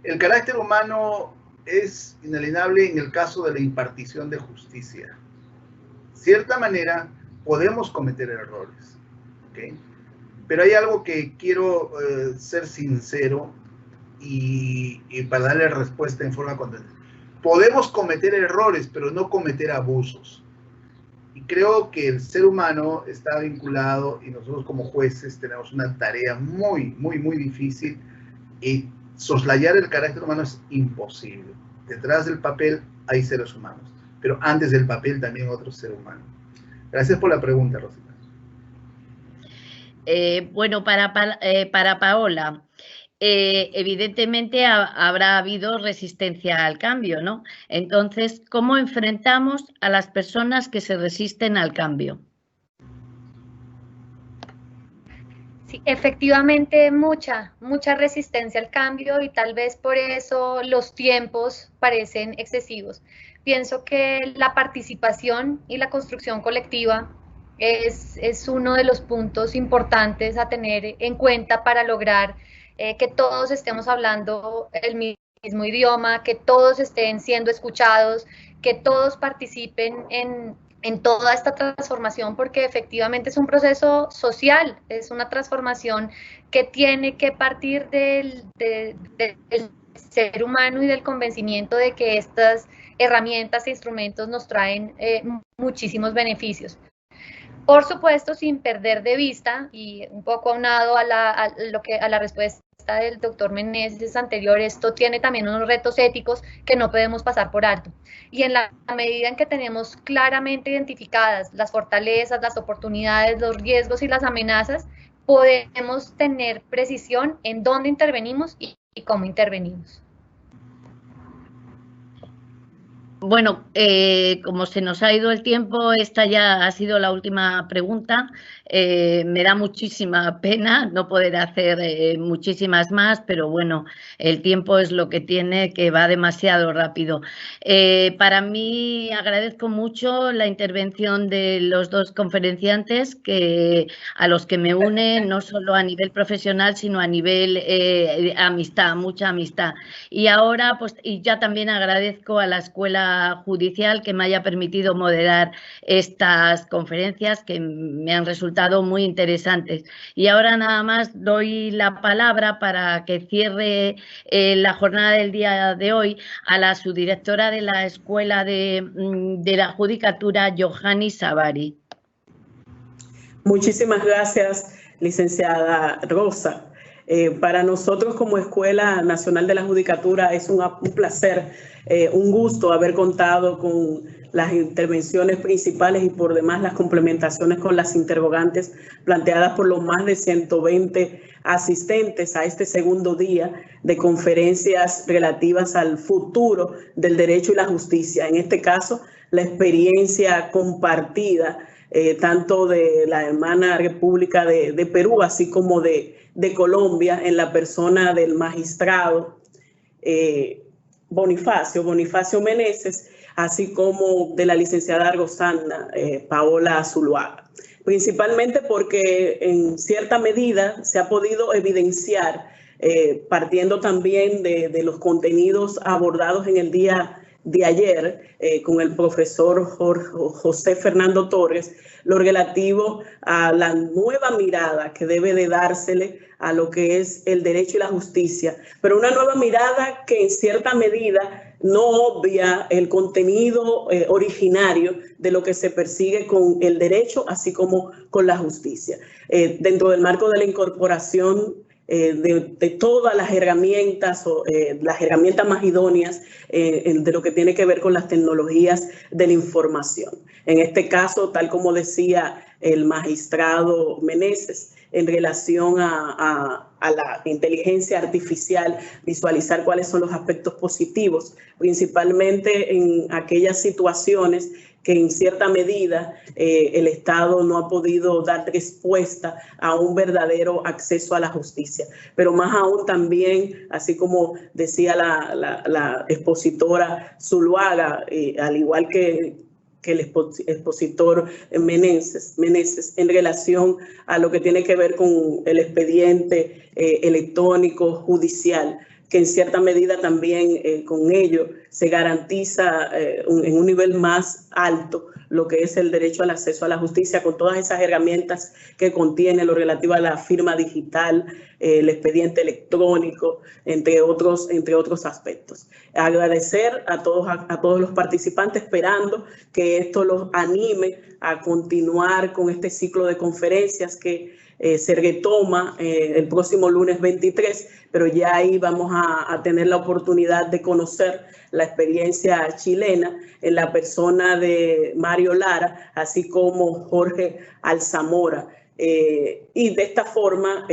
El carácter humano es inalienable en el caso de la impartición de justicia. De cierta manera, podemos cometer errores, ¿okay? Pero hay algo que quiero ser sincero y para darle respuesta en forma contundente. Podemos cometer errores, pero no cometer abusos. Y creo que el ser humano está vinculado, y nosotros como jueces tenemos una tarea muy, muy, muy difícil, y soslayar el carácter humano es imposible. Detrás del papel hay seres humanos, pero antes del papel también otro ser humano. Gracias por la pregunta, Rosita. Bueno, para Paola, evidentemente habrá habido resistencia al cambio, ¿no? Entonces, ¿cómo enfrentamos a las personas que se resisten al cambio? Sí, efectivamente, mucha resistencia al cambio, y tal vez por eso los tiempos parecen excesivos. Pienso que la participación y la construcción colectiva es uno de los puntos importantes a tener en cuenta para lograr que todos estemos hablando el mismo idioma, que todos estén siendo escuchados, que todos participen en toda esta transformación, porque efectivamente es un proceso social, es una transformación que tiene que partir del ser humano y del convencimiento de que estas herramientas e instrumentos nos traen muchísimos beneficios. Por supuesto, sin perder de vista, y un poco aunado a la respuesta del doctor Meneses anterior, esto tiene también unos retos éticos que no podemos pasar por alto. Y en la medida en que tenemos claramente identificadas las fortalezas, las oportunidades, los riesgos y las amenazas, podemos tener precisión en dónde intervenimos y cómo intervenimos. Bueno, como se nos ha ido el tiempo, esta ya ha sido la última pregunta. Me da muchísima pena no poder hacer muchísimas más, pero bueno, el tiempo es lo que tiene, que va demasiado rápido. Para mí, agradezco mucho la intervención de los dos conferenciantes, a los que me une no solo a nivel profesional, sino a nivel amistad, mucha amistad. Y ahora, pues, y ya también agradezco a la Escuela Judicial que me haya permitido moderar estas conferencias, que me han resultado muy interesantes. Y ahora nada más doy la palabra para que cierre la jornada del día de hoy a la subdirectora de la Escuela de la Judicatura, Yohani Savari. Muchísimas gracias, licenciada Rosa. Para nosotros como Escuela Nacional de la Judicatura es un placer, un gusto haber contado con las intervenciones principales y por demás las complementaciones con las interrogantes planteadas por los más de 120 asistentes a este segundo día de conferencias relativas al futuro del derecho y la justicia. En este caso, la experiencia compartida tanto de la hermana República de Perú, así como de Colombia, en la persona del magistrado Bonifacio Meneses, así como de la licenciada Rosana Paola Zuluaga. Principalmente porque en cierta medida se ha podido evidenciar, partiendo también de los contenidos abordados en el día de ayer con el profesor José Fernando Torres, lo relativo a la nueva mirada que debe de dársele a lo que es el derecho y la justicia, pero una nueva mirada que en cierta medida no obvia el contenido originario de lo que se persigue con el derecho, así como con la justicia. Dentro del marco de la incorporación de todas las herramientas más idóneas de lo que tiene que ver con las tecnologías de la información. En este caso, tal como decía el magistrado Meneses, en relación a la inteligencia artificial, visualizar cuáles son los aspectos positivos, principalmente en aquellas situaciones que en cierta medida el Estado no ha podido dar respuesta a un verdadero acceso a la justicia. Pero más aún también, así como decía la expositora Zuluaga, al igual que el expositor Meneses, en relación a lo que tiene que ver con el expediente electrónico judicial, que en cierta medida también con ello se garantiza en un nivel más alto lo que es el derecho al acceso a la justicia, con todas esas herramientas que contiene lo relativo a la firma digital, el expediente electrónico, entre otros aspectos. Agradecer a todos los participantes, esperando que esto los anime a continuar con este ciclo de conferencias que se retoma el próximo lunes 23, pero ya ahí vamos a tener la oportunidad de conocer la experiencia chilena en la persona de Mario Lara, así como Jorge Alzamora. Y de esta forma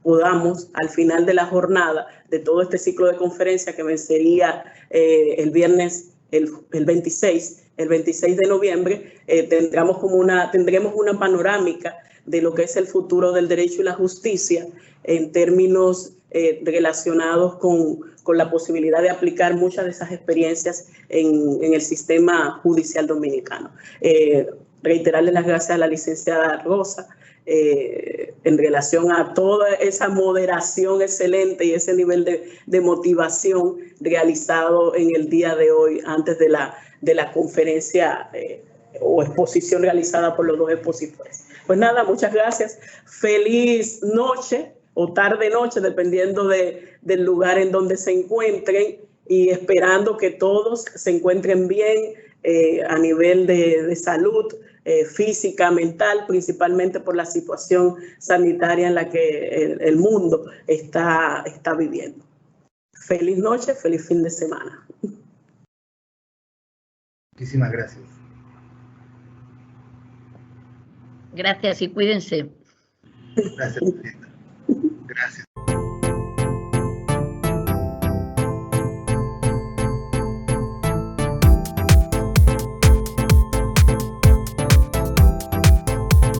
podamos, al final de la jornada de todo este ciclo de conferencia que vencería el viernes, el 26 de noviembre, tendremos una panorámica de lo que es el futuro del derecho y la justicia en términos relacionados con la posibilidad de aplicar muchas de esas experiencias en el sistema judicial dominicano. Reiterarle las gracias a la licenciada Rosa en relación a toda esa moderación excelente y ese nivel de motivación realizado en el día de hoy antes de la conferencia o exposición realizada por los dos expositores. Pues nada, muchas gracias. Feliz noche o tarde-noche, dependiendo del lugar en donde se encuentren, y esperando que todos se encuentren bien a nivel de salud física, mental, principalmente por la situación sanitaria en la que el mundo está viviendo. Feliz noche, feliz fin de semana. Muchísimas gracias. Gracias y cuídense. Gracias.